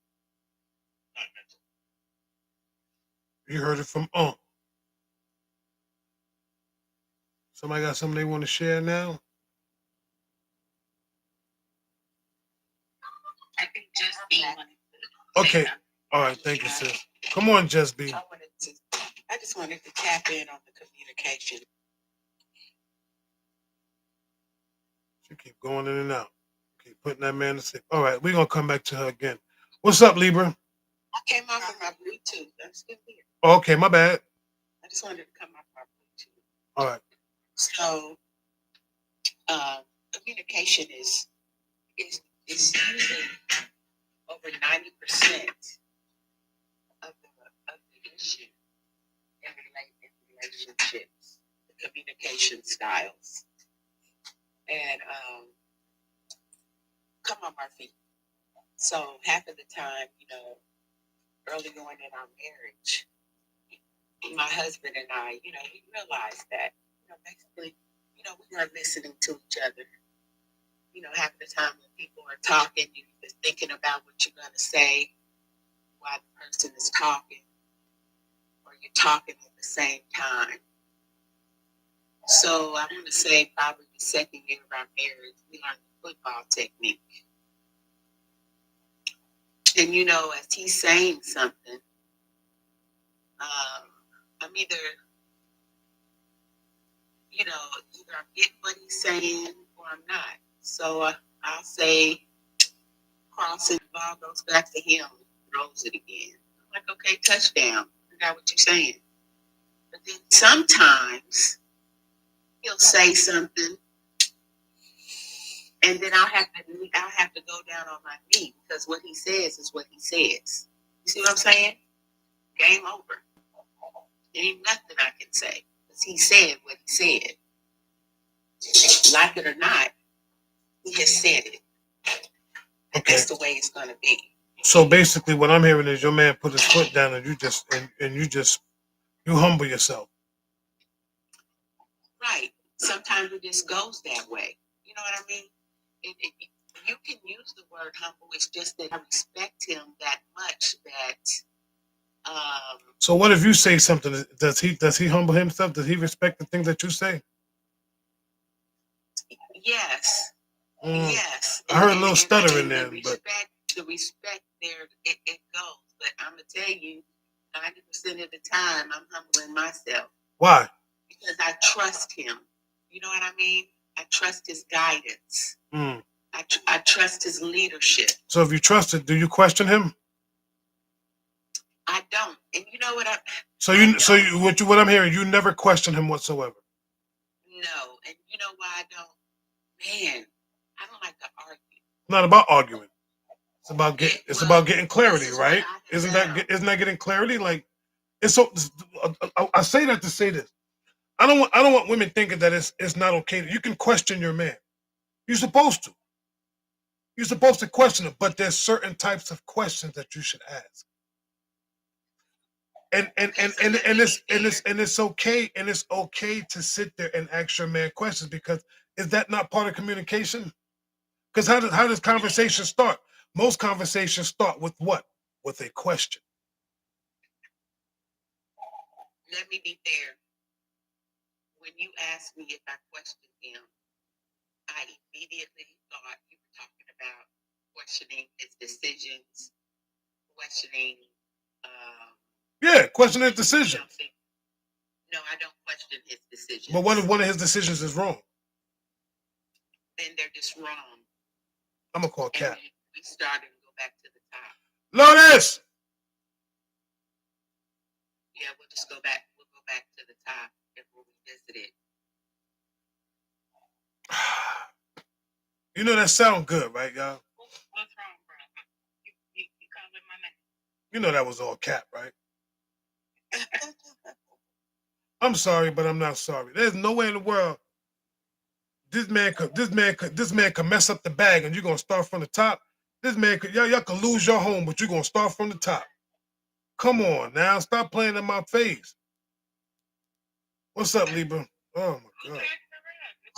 not mental. You heard it from Unc. Somebody got something they want to share now? I think just being Okay. All right. Thank you, sis. Come on, Just B. I just wanted to tap in on the communication. She keep going in and out. Keep putting that man to sleep. All right, we're gonna come back to her again. What's up, Libra? I came off of my Bluetooth. I'm still here. Okay, my bad. I just wanted to come off my Bluetooth. All right. So, communication is usually over 90% of the issue in relationships, the communication styles. And come on, Murphy. So half of the time, early on in our marriage, my husband and I, we realized that, basically, we weren't listening to each other. Half the time when people are talking, you're just thinking about what you're going to say while the person is talking, or you're talking at the same time. So I want to say probably the second year of our marriage, we learned the football technique. And, as he's saying something, I'm either I'm getting what he's saying or I'm not. So I'll say, crossing the ball goes back to him, throws it again. I'm like, okay, touchdown. I got what you're saying. But then sometimes he'll say something, and then I'll have to go down on my knee because what he says is what he says. You see what I'm saying? Game over. There ain't nothing I can say because he said what he said. Like it or not, he has said it. And Okay. that's the way it's gonna be. So basically, what I'm hearing is your man put his foot down, and you humble yourself. Right. Sometimes it just goes that way. You know what I mean? You can use the word humble. It's just that I respect him that much that. So what if you say something? Does he humble himself? Does he respect the things that you say? Yes. Mm. Yes. I heard a little stutter in and there, but the respect there, it goes. But I'm gonna tell you, 90% of the time, I'm humbling myself. Why? Because I trust him. You know what I mean? I trust his guidance. Mm. I trust his leadership. So if you trust it, do you question him? I don't. And you know what what I'm hearing, you never question him whatsoever. No. And you know why I don't? Man, I don't like to argue. It's not about arguing. It's about getting clarity, right? Isn't that getting clarity? Like, it's so. I say that to say this. I don't want women thinking that it's not okay. You can question your man. You're supposed to. You're supposed to question him, but there's certain types of questions that you should ask. And it's okay to sit there and ask your man questions, because is that not part of communication? Because how does conversation start? Most conversations start with what? With a question. Let me be fair. When you asked me if I questioned him, I immediately thought you were talking about questioning his decisions, questioning. Question his decisions. No, I don't question his decisions. But what if one of his decisions is wrong? Then they're just wrong. I'm gonna call Cat. We start and go back to the top. Lotus! Yeah, we'll just go back. We'll go back to the top and we'll revisit it. You know that sound good, right, y'all? What's wrong, bro? You calling my name? You know that was all Cat, right? I'm sorry, but I'm not sorry. There's no way in the world this man could mess up the bag and you're gonna start from the top. This man could y'all could lose your home, but you're gonna start from the top. Come on now, stop playing in my face. What's up, Libra? Oh my god.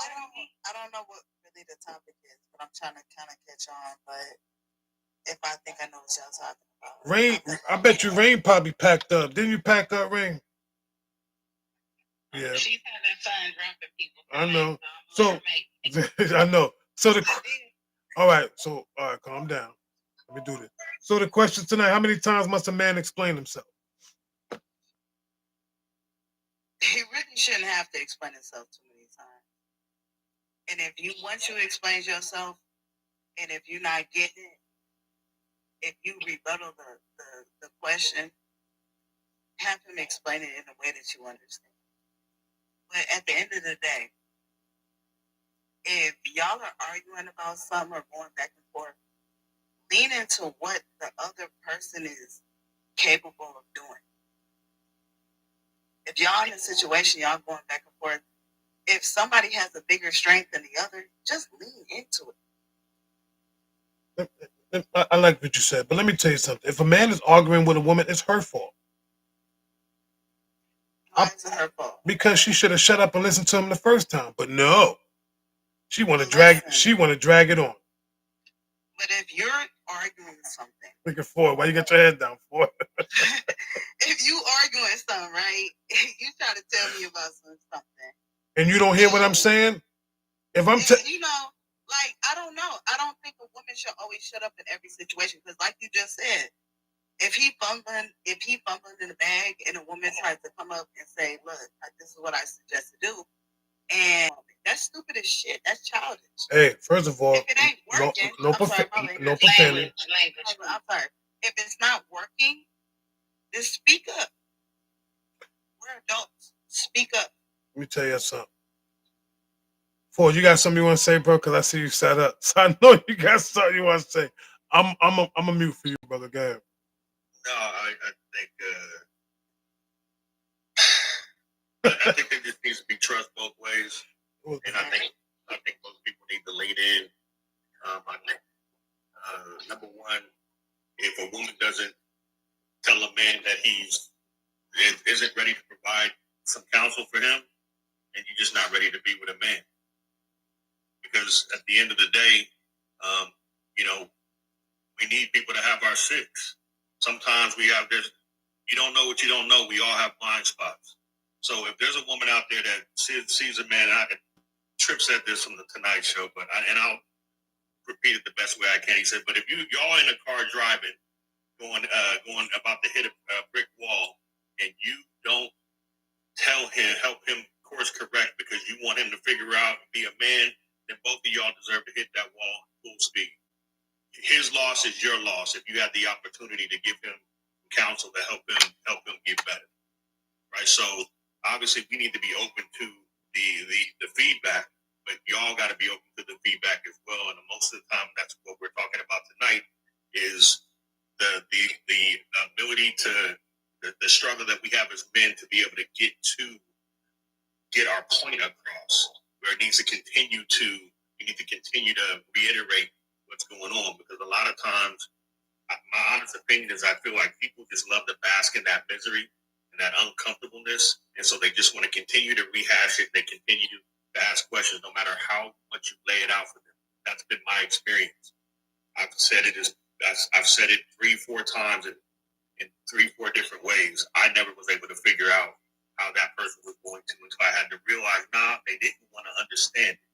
I don't know what really the topic is, but I'm trying to kind of catch on. But if I think I know what y'all talking about, Rain, I bet you Rain probably packed up. Didn't you pack up, Rain? Yeah. She's having fun dropping people. I know. So I know. So all right, calm down. Let me do this. So the question tonight: how many times must a man explain himself? he really shouldn't have to explain himself too many times. And once you explain yourself, and if you're not getting it, if you rebuttal the question, have him explain it in a way that you understand. But at the end of the day, if y'all are arguing about something or going back and forth, lean into what the other person is capable of doing. If y'all in a situation, y'all going back and forth, if somebody has a bigger strength than the other, just lean into it. I like what you said, but let me tell you something. If a man is arguing with a woman, it's her fault. Why is it her fault? Because she should have shut up and listened to him the first time. But no, she want to drag it on. But if you're arguing something, look at Ford. Why you got your head down, Ford? If you arguing something, right? You try to tell me about something, and you don't hear what I'm saying. If I'm, like, I don't know. I don't think a woman should always shut up in every situation, because, like you just said, if he fumbling in the bag and a woman tries to come up and say, "Look, this is what I suggest to do," and that's stupid as shit. That's childish. Hey, first of all, if it ain't working, no profanity. I'm sorry. If it's not working, just speak up. We're adults. Speak up. Let me tell you something. Ford, you got something you want to say, bro? Because I see you sat up, so I know you got something you want to say. I'm a mute for you, brother. Go ahead. No, I think I think there just needs to be trust both ways, and I think most people need to lean in. I think number one, if a woman doesn't tell a man that isn't ready to provide some counsel for him, and you're just not ready to be with a man. Because at the end of the day, you know, we need people to have our six. Sometimes we have this. You don't know what you don't know. We all have blind spots. So if there's a woman out there that sees a man, Tripp said this on the Tonight Show, but I'll repeat it the best way I can. He said, "But if y'all in a car driving, going about to hit a brick wall, and you don't help him course correct because you want him to figure out and be a man, then both of y'all deserve to hit that wall full speed. His loss is your loss if you have the opportunity to give him counsel to help him get better, right? So obviously we need to be open to the feedback, but y'all got to be open to the feedback as well. And most of the time, that's what we're talking about tonight is the ability to the struggle that we have as men to be able to get our point across, where it needs to continue to we need to continue to reiterate what's going on, because a lot of times, my honest opinion is I feel like people just love to bask in that misery and that uncomfortableness, and so they just want to continue to rehash it. They continue to ask questions no matter how much you lay it out for them. That's been my experience. I've said it 3-4 times in 3-4 different ways. I never was able to figure out how that person was going to until I had to realize, they didn't want to understand it.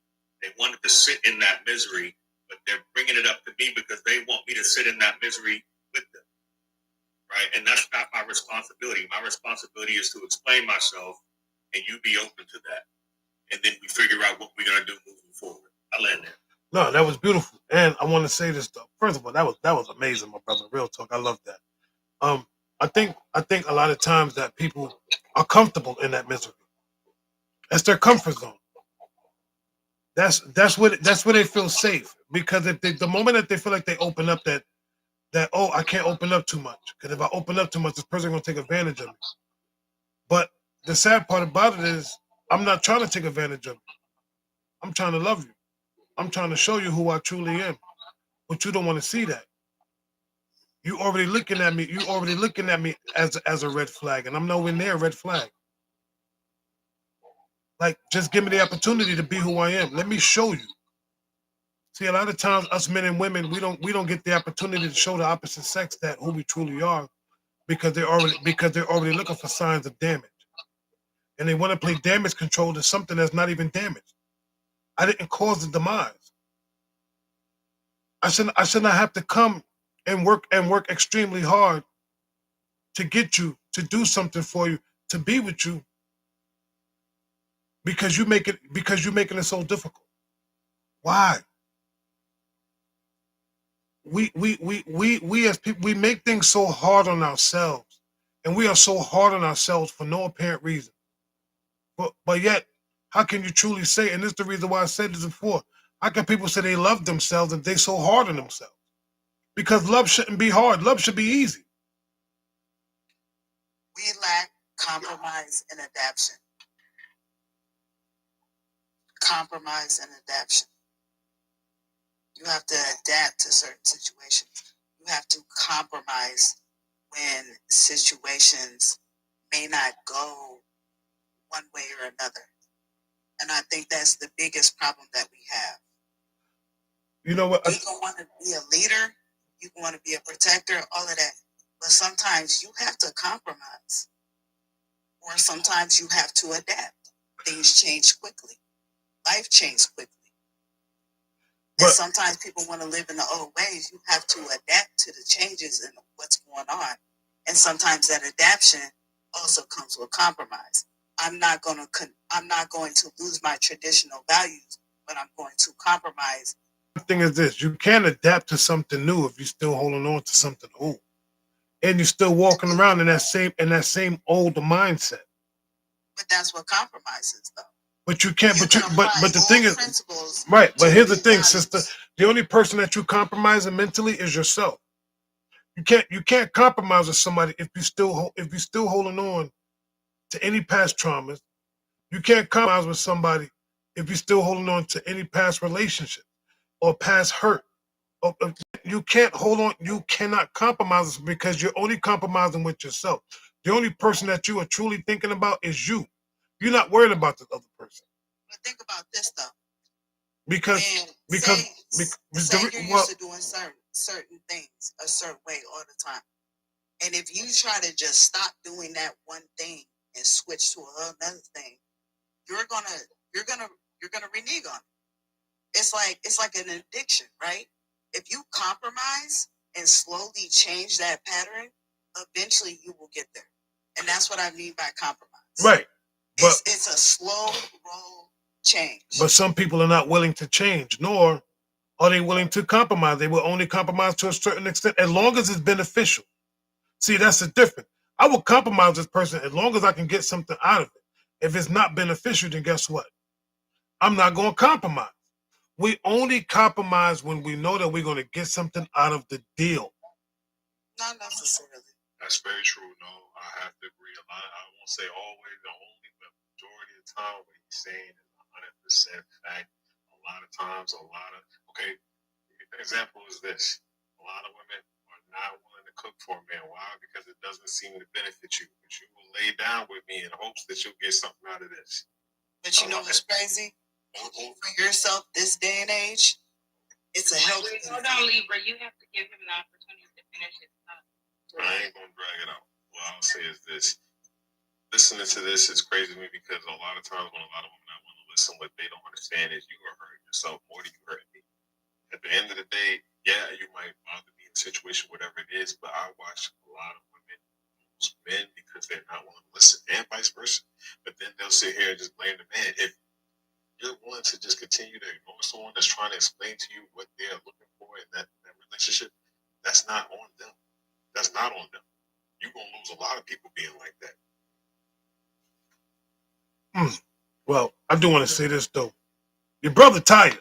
They wanted to sit in that misery, but they're bringing it up to me because they want me to sit in that misery with them, right? And that's not my responsibility. My responsibility is to explain myself, and you be open to that. And then we figure out what we're going to do moving forward. I'll end there. No, that was beautiful. And I want to say this stuff. First of all, that was amazing, my brother. Real talk. I love that. I think a lot of times that people are comfortable in that misery. That's their comfort zone. That's where they feel safe. Because if the moment that they feel like they open up that I can't open up too much, because if I open up too much, this person gonna take advantage of me. But the sad part about it is I'm not trying to take advantage of you. I'm trying to love you. I'm trying to show you who I truly am. But you don't want to see that. You already looking at me as a red flag, and I'm nowhere near a red flag. Like, just give me the opportunity to be who I am. Let me show you. See, a lot of times us men and women, we don't get the opportunity to show the opposite sex that who we truly are, because they're already looking for signs of damage. And they want to play damage control to something that's not even damaged. I didn't cause the demise. I should not have to come and work extremely hard to get you, to do something for you, to be with you, because you're making it so difficult. Why? We as people, we make things so hard on ourselves, and we are so hard on ourselves for no apparent reason. But yet, how can you truly say? And this is the reason why I said this before. How can people say they love themselves if they're so hard on themselves? Because love shouldn't be hard. Love should be easy. We lack compromise and adaptation. Compromise and adaptation. You have to adapt to certain situations. You have to compromise when situations may not go one way or another. And I think that's the biggest problem that we have. You know what? You can want to be a leader, you can want to be a protector, all of that. But sometimes you have to compromise. Or sometimes you have to adapt. Things change quickly. Life changes quickly. And sometimes people want to live in the old ways. You have to adapt to the changes and what's going on. And sometimes that adaptation also comes with compromise. I'm not going to lose my traditional values, but I'm going to compromise. The thing is this: you can't adapt to something new if you're still holding on to something old, and you're still walking around in that same old mindset. But that's what compromise is, though. But you can't. You But can you. apply But the all thing is, principles right. to But here's the any thing, sister. values. The only person that you compromising mentally is yourself. You can't compromise with somebody if you still holding on to any past traumas. You can't compromise with somebody if you're still holding on to any past relationship or past hurt. You can't hold on. You cannot compromise because you're only compromising with yourself. The only person that you are truly thinking about is you. You're not worried about the other person But think about this though. because When because say you're well, used to doing certain things a certain way all the time. And if you try to just stop doing that one thing and switch to another thing, you're gonna you're gonna you're gonna renege on it. It's like an addiction, right? If you compromise and slowly change that pattern, eventually you will get there. And that's what I mean by compromise. right. But It's a slow roll change. but some people are not willing to change, nor are they willing to compromise. They will only compromise to a certain extent as long as it's beneficial. See, that's the difference. I will compromise this person as long as I can get something out of it. If it's not beneficial, then guess what? I'm not going to compromise. We only compromise when we know that we're going to get something out of the deal. Not necessarily. That's very true. No, I have to agree. A lot. I won't say always, the only, but majority of the time, what he's saying is 100% fact. A lot of times, okay. An example is this: a lot of women are not willing to cook for a man. Why? Because it doesn't seem to benefit you. But you will lay down with me in hopes that you'll get something out of this. But you know what's crazy? Cooking for yourself this day and age, it's a health. Hold on, Libra. You have to give him an opportunity to finish his thought. I ain't gonna drag it out. What I'll say is this: listening to this is crazy to me because a lot of times when a lot of women not want to listen, what they don't understand is you are hurting yourself more than you hurt me. At the end of the day, yeah, you might bother me in a situation, whatever it is, but I watch a lot of women lose men because they're not willing to listen, and vice versa. But then they'll sit here and just blame the man. If you're willing to just continue to ignore someone that's trying to explain to you what they're looking for in that relationship, that's not on them. That's not on them. You're going to lose a lot of people being like that. Well, I do want to say this though. Your brother tired.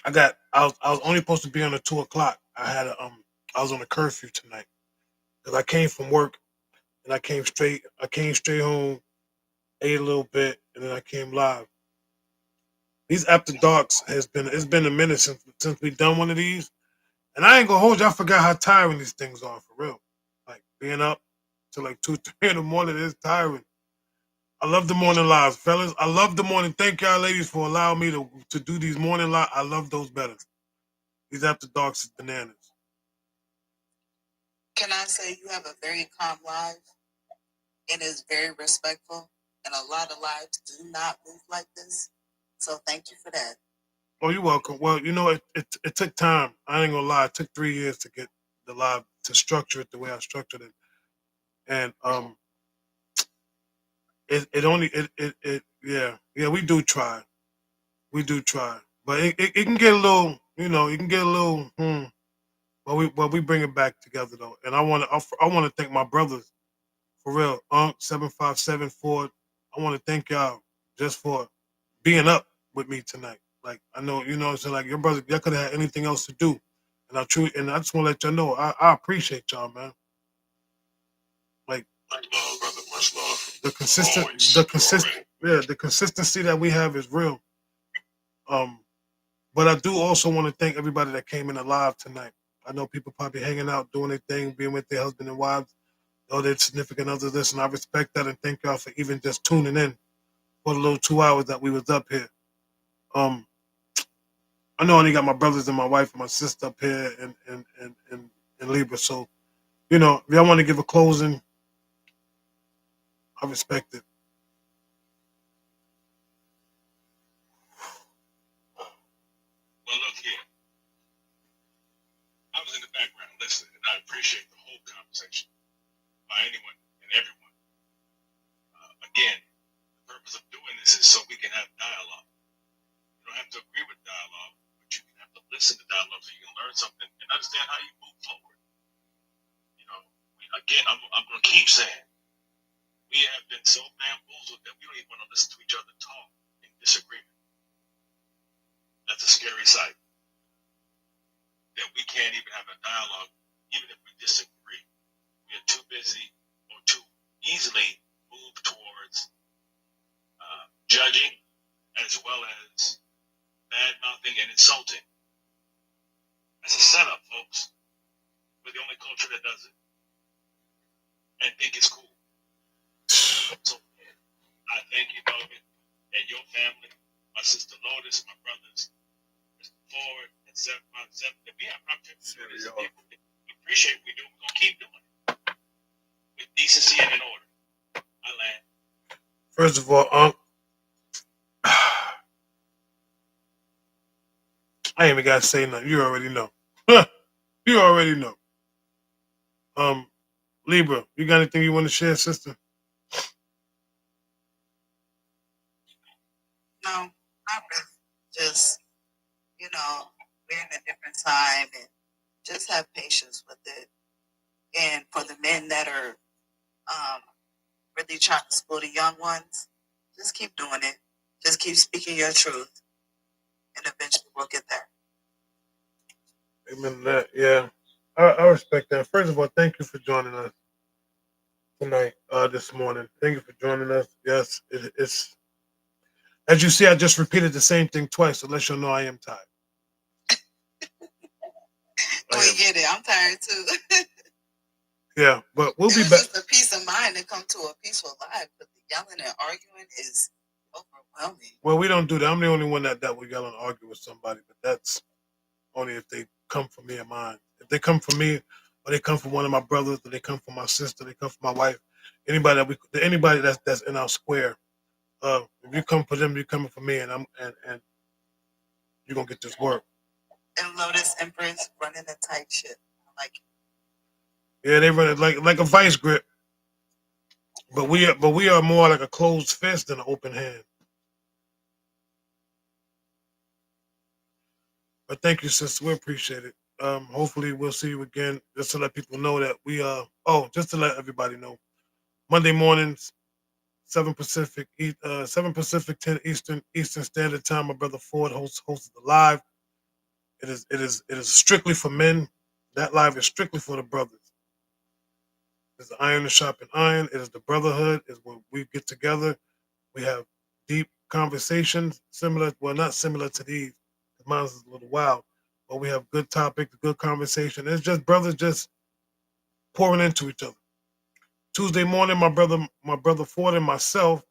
I was only supposed to be on at 2:00. I was on a curfew tonight because I came from work and I came straight home, ate a little bit, and then I came live. These after darks it's been a minute since we done one of these, and I ain't gonna hold you. I forgot how tiring these things are for real. Like being up till like 2, 3 in the morning is tiring. I love the morning lives, fellas. I love the morning. Thank y'all, ladies, for allowing me to do these morning lives. I love those better. These after darks is bananas. Can I say you have a very calm life and is very respectful, and a lot of lives do not move like this. So thank you for that. Oh, you're welcome. Well, you know, it took time. I ain't gonna lie. It took 3 years to get the live to structure it the way I structured it, and it only yeah we do try, but it can get a little it can get a little but we bring it back together though, and I want to thank my brothers for real, 757 I want to thank y'all just for being up with me tonight. Like I know so like your brother, y'all could have had anything else to do, and I just want to let y'all know I appreciate y'all, man. Like much love, brother. Much love. the consistency that we have is real. But I do also want to thank everybody that came in alive tonight. I know people probably hanging out, doing their thing, being with their husband and wives, or their significant others. This, and I respect that, and thank y'all for even just tuning in for the little 2 hours that we was up here. I know I only got my brothers and my wife and my sister up here and Libra. So, if y'all want to give a closing, I respect it. Well, look here. I was in the background listening, and I appreciate the whole conversation by anyone and everyone. Again, the purpose of doing this is so we can have dialogue. You don't have to agree with dialogue, but you can have to listen to dialogue so you can learn something and understand how you move forward. Again, I'm going to keep saying, We have been so bamboozled that we don't even want to listen to each other talk in disagreement. That's a scary sight. That we can't even have a dialogue, even if we disagree. We are too busy or too easily moved towards judging as well as bad mouthing and insulting. That's a setup, folks. We're the only culture that does it and think it's cool. So I thank you, Logan, and your family, my sister Lotus, my brothers, Mr. Ford, and 757. If we have an opportunity to do this, we appreciate what we do. We're going to keep doing it with decency and in order. I land. First of all, I ain't even gotta say nothing. You already know. You already know. Libra, you got anything you want to share, sister? No, not really. Just, you know, we're in a different time and just have patience with it. And for the men that are really trying to school the young ones, just keep doing it. Just keep speaking your truth. And eventually we'll get there. Amen to that. Yeah. I respect that. First of all, thank you for joining us tonight, this morning. Thank you for joining us. Yes, it's as you see, I just repeated the same thing twice to let you know I am tired. We get it. I'm tired too. Yeah, but we'll be back. Just a peace of mind to come to a peaceful life, but the yelling and arguing is overwhelming. Well, we don't do that. I'm the only one that will yell and argue with somebody, but that's only if they come for me or mine. If they come for me, or they come for one of my brothers, or they come for my sister, they come for my wife, anybody that's in our square. If you come for them, you're coming for me, and and you're gonna get this work. And Lotus Empress running a tight ship. I like it. Yeah, they run it like a vice grip, but we are more like a closed fist than an open hand. But thank you, sister. We appreciate it. Hopefully we'll see you again. Just to let people know that we just to let everybody know. Monday mornings, 7 Pacific, 7 Pacific, 10 Eastern Standard Time. My brother Ford hosted the live. It is strictly for men. That live is strictly for the brothers. It's the iron and sharpen iron. It is the brotherhood. Is when we get together. We have deep conversations, not similar to these. Mine's is a little wild, but we have good topics, good conversation. It's just brothers just pouring into each other. Tuesday morning, my brother Ford and myself,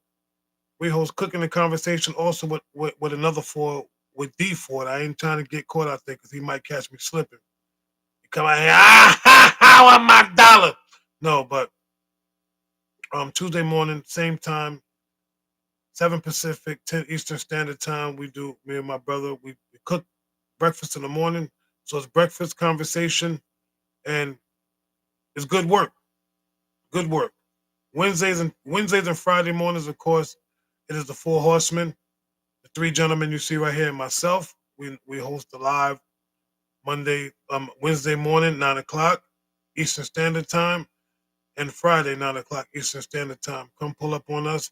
we host cooking and conversation also with another Ford, with D Ford. I ain't trying to get caught out there because he might catch me slipping. You come out here, I want my dollar. No, but Tuesday morning, same time, 7 Pacific, 10 Eastern Standard Time. Me and my brother, we cook breakfast in the morning. So it's breakfast, conversation, and it's good work. Good work. Wednesdays and Friday mornings, of course, it is the Four Horsemen. The three gentlemen you see right here and myself. We host a live Wednesday morning, 9 o'clock Eastern Standard Time, and Friday, 9 o'clock Eastern Standard Time. Come pull up on us.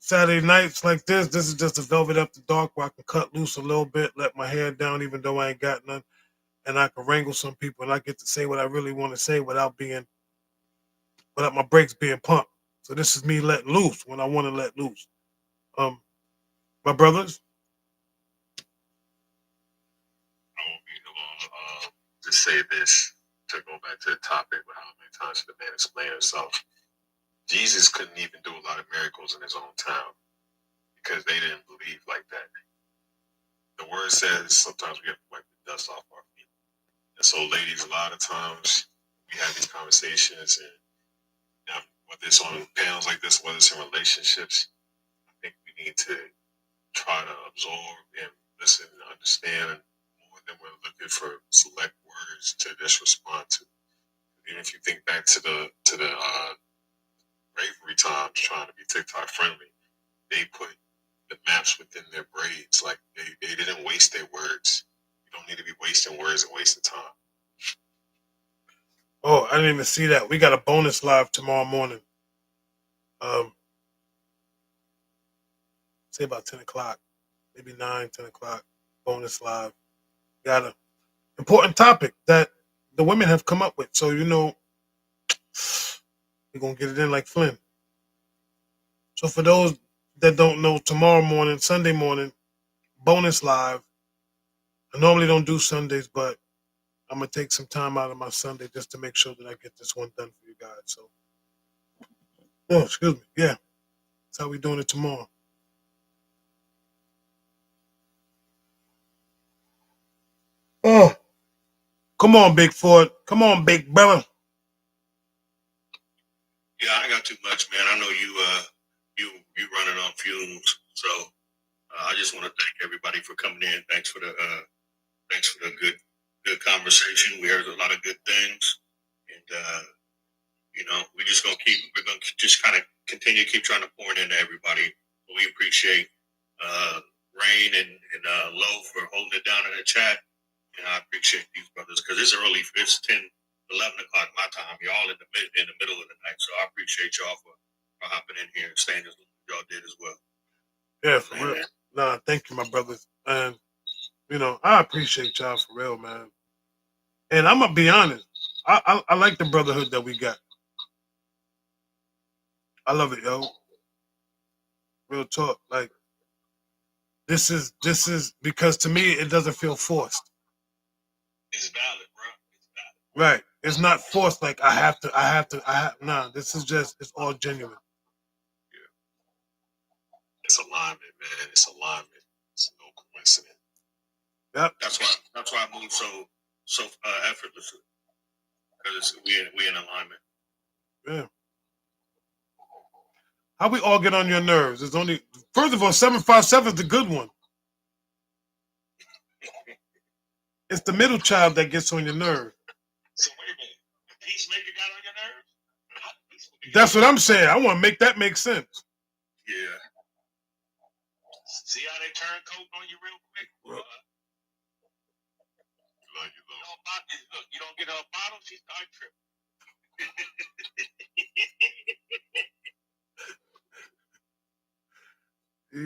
Saturday nights like this is just a velvet up the dark where I can cut loose a little bit, let my hair down even though I ain't got none, and I can wrangle some people and I get to say what I really want to say without my brakes being pumped. So this is me letting loose when I want to let loose. My brothers. I won't be long. To say this, to go back to the topic, but how many times should the man explain himself? Jesus couldn't even do a lot of miracles in his own town because they didn't believe like that. The word says sometimes we have to wipe the dust off our feet. And so, ladies, a lot of times we have these conversations, and whether it's on panels like this, whether it's in relationships, I think we need to try to absorb and listen and understand more than we're looking for select words to just respond to. Even if you think back to the bravery times trying to be TikTok friendly, they put the maps within their braids. Like they didn't waste their words. You don't need to be wasting words and wasting time. Oh, I didn't even see that. We got a bonus live tomorrow morning. Say about 10 o'clock, maybe 9, 10 o'clock, bonus live. Got an important topic that the women have come up with. So, we're going to get it in like Flynn. So, for those that don't know, tomorrow morning, Sunday morning, bonus live. I normally don't do Sundays, but I'm going to take some time out of my Sunday just to make sure that I get this one done for you guys. So, oh, excuse me. Yeah, that's how we're doing it tomorrow. Oh, come on, Big Ford. Come on, Big Brother. Yeah, I ain't got too much, man. I know you running on fumes, so I just want to thank everybody for coming in. Thanks for the good conversation. We heard a lot of good things, and we're gonna just kind of continue to keep trying to pour it into everybody. We appreciate Rain and Low for holding it down in the chat, and I appreciate these brothers because it's early. It's 10, 11 o'clock my time. You're all in the middle of the night, so I appreciate y'all for hopping in here and staying as long as y'all did as well. Yeah, for real. Nah, thank you, my brothers. And, I appreciate y'all for real, man. And I'm going to be honest. I like the brotherhood that we got. I love it, yo. Real talk. Like, this is because to me, it doesn't feel forced. It's valid, bro. It's valid. Right. It's not forced like nah, this is just, it's all genuine. It's alignment, man. It's alignment. It's no coincidence. Yep. That's why I move so effortlessly because we in alignment. Yeah. How we all get on your nerves? It's only, first of all, 757 is the good one. It's the middle child that gets on your nerve. So wait a minute. The Peacemaker got on your nerves? That's what I'm saying. I want to make that make sense. Yeah. See how they turn coat on you real quick? Love you, though. Look, you don't get her a bottle, she start tripping.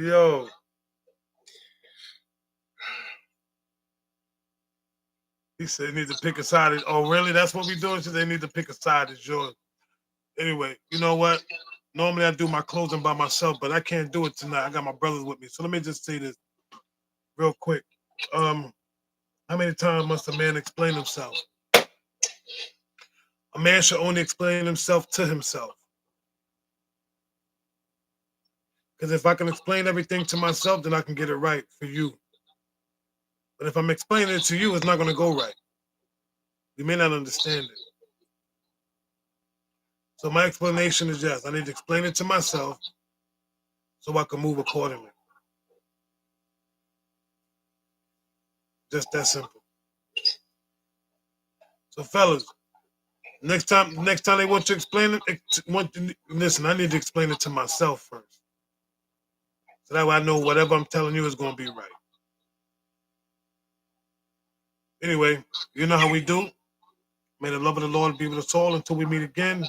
Yo. He said they need to pick a side. Oh, really? That's what we doing? So they need to pick a side. It's yours. Anyway, you know what? Normally I do my closing by myself, but I can't do it tonight. I got my brothers with me. So let me just say this real quick. How many times must a man explain himself? A man should only explain himself to himself. Because if I can explain everything to myself, then I can get it right for you. But if I'm explaining it to you, it's not going to go right. You may not understand it. So my explanation is yes, I need to explain it to myself so I can move accordingly. Just that simple. So fellas, next time they want to explain it, listen, I need to explain it to myself first. So that way I know whatever I'm telling you is going to be right. Anyway, you know how we do. May the love of the Lord be with us all until we meet again.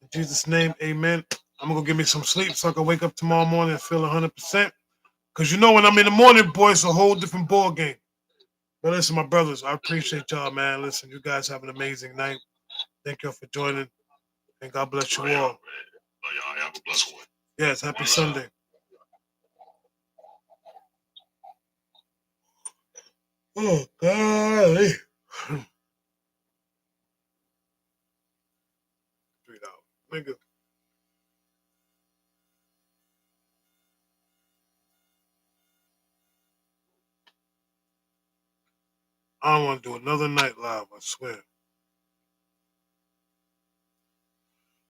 In Jesus' name, amen. I'm going to go get me some sleep so I can wake up tomorrow morning and feel 100%. Because when I'm in the morning, boy, it's a whole different ball game. But listen, my brothers, I appreciate y'all, man. Listen, you guys have an amazing night. Thank y'all for joining. And God bless you all. Y'all have a blessed one. Yes, happy Sunday. Oh, golly. 3 hours. Nigga. I don't want to do another night live, I swear.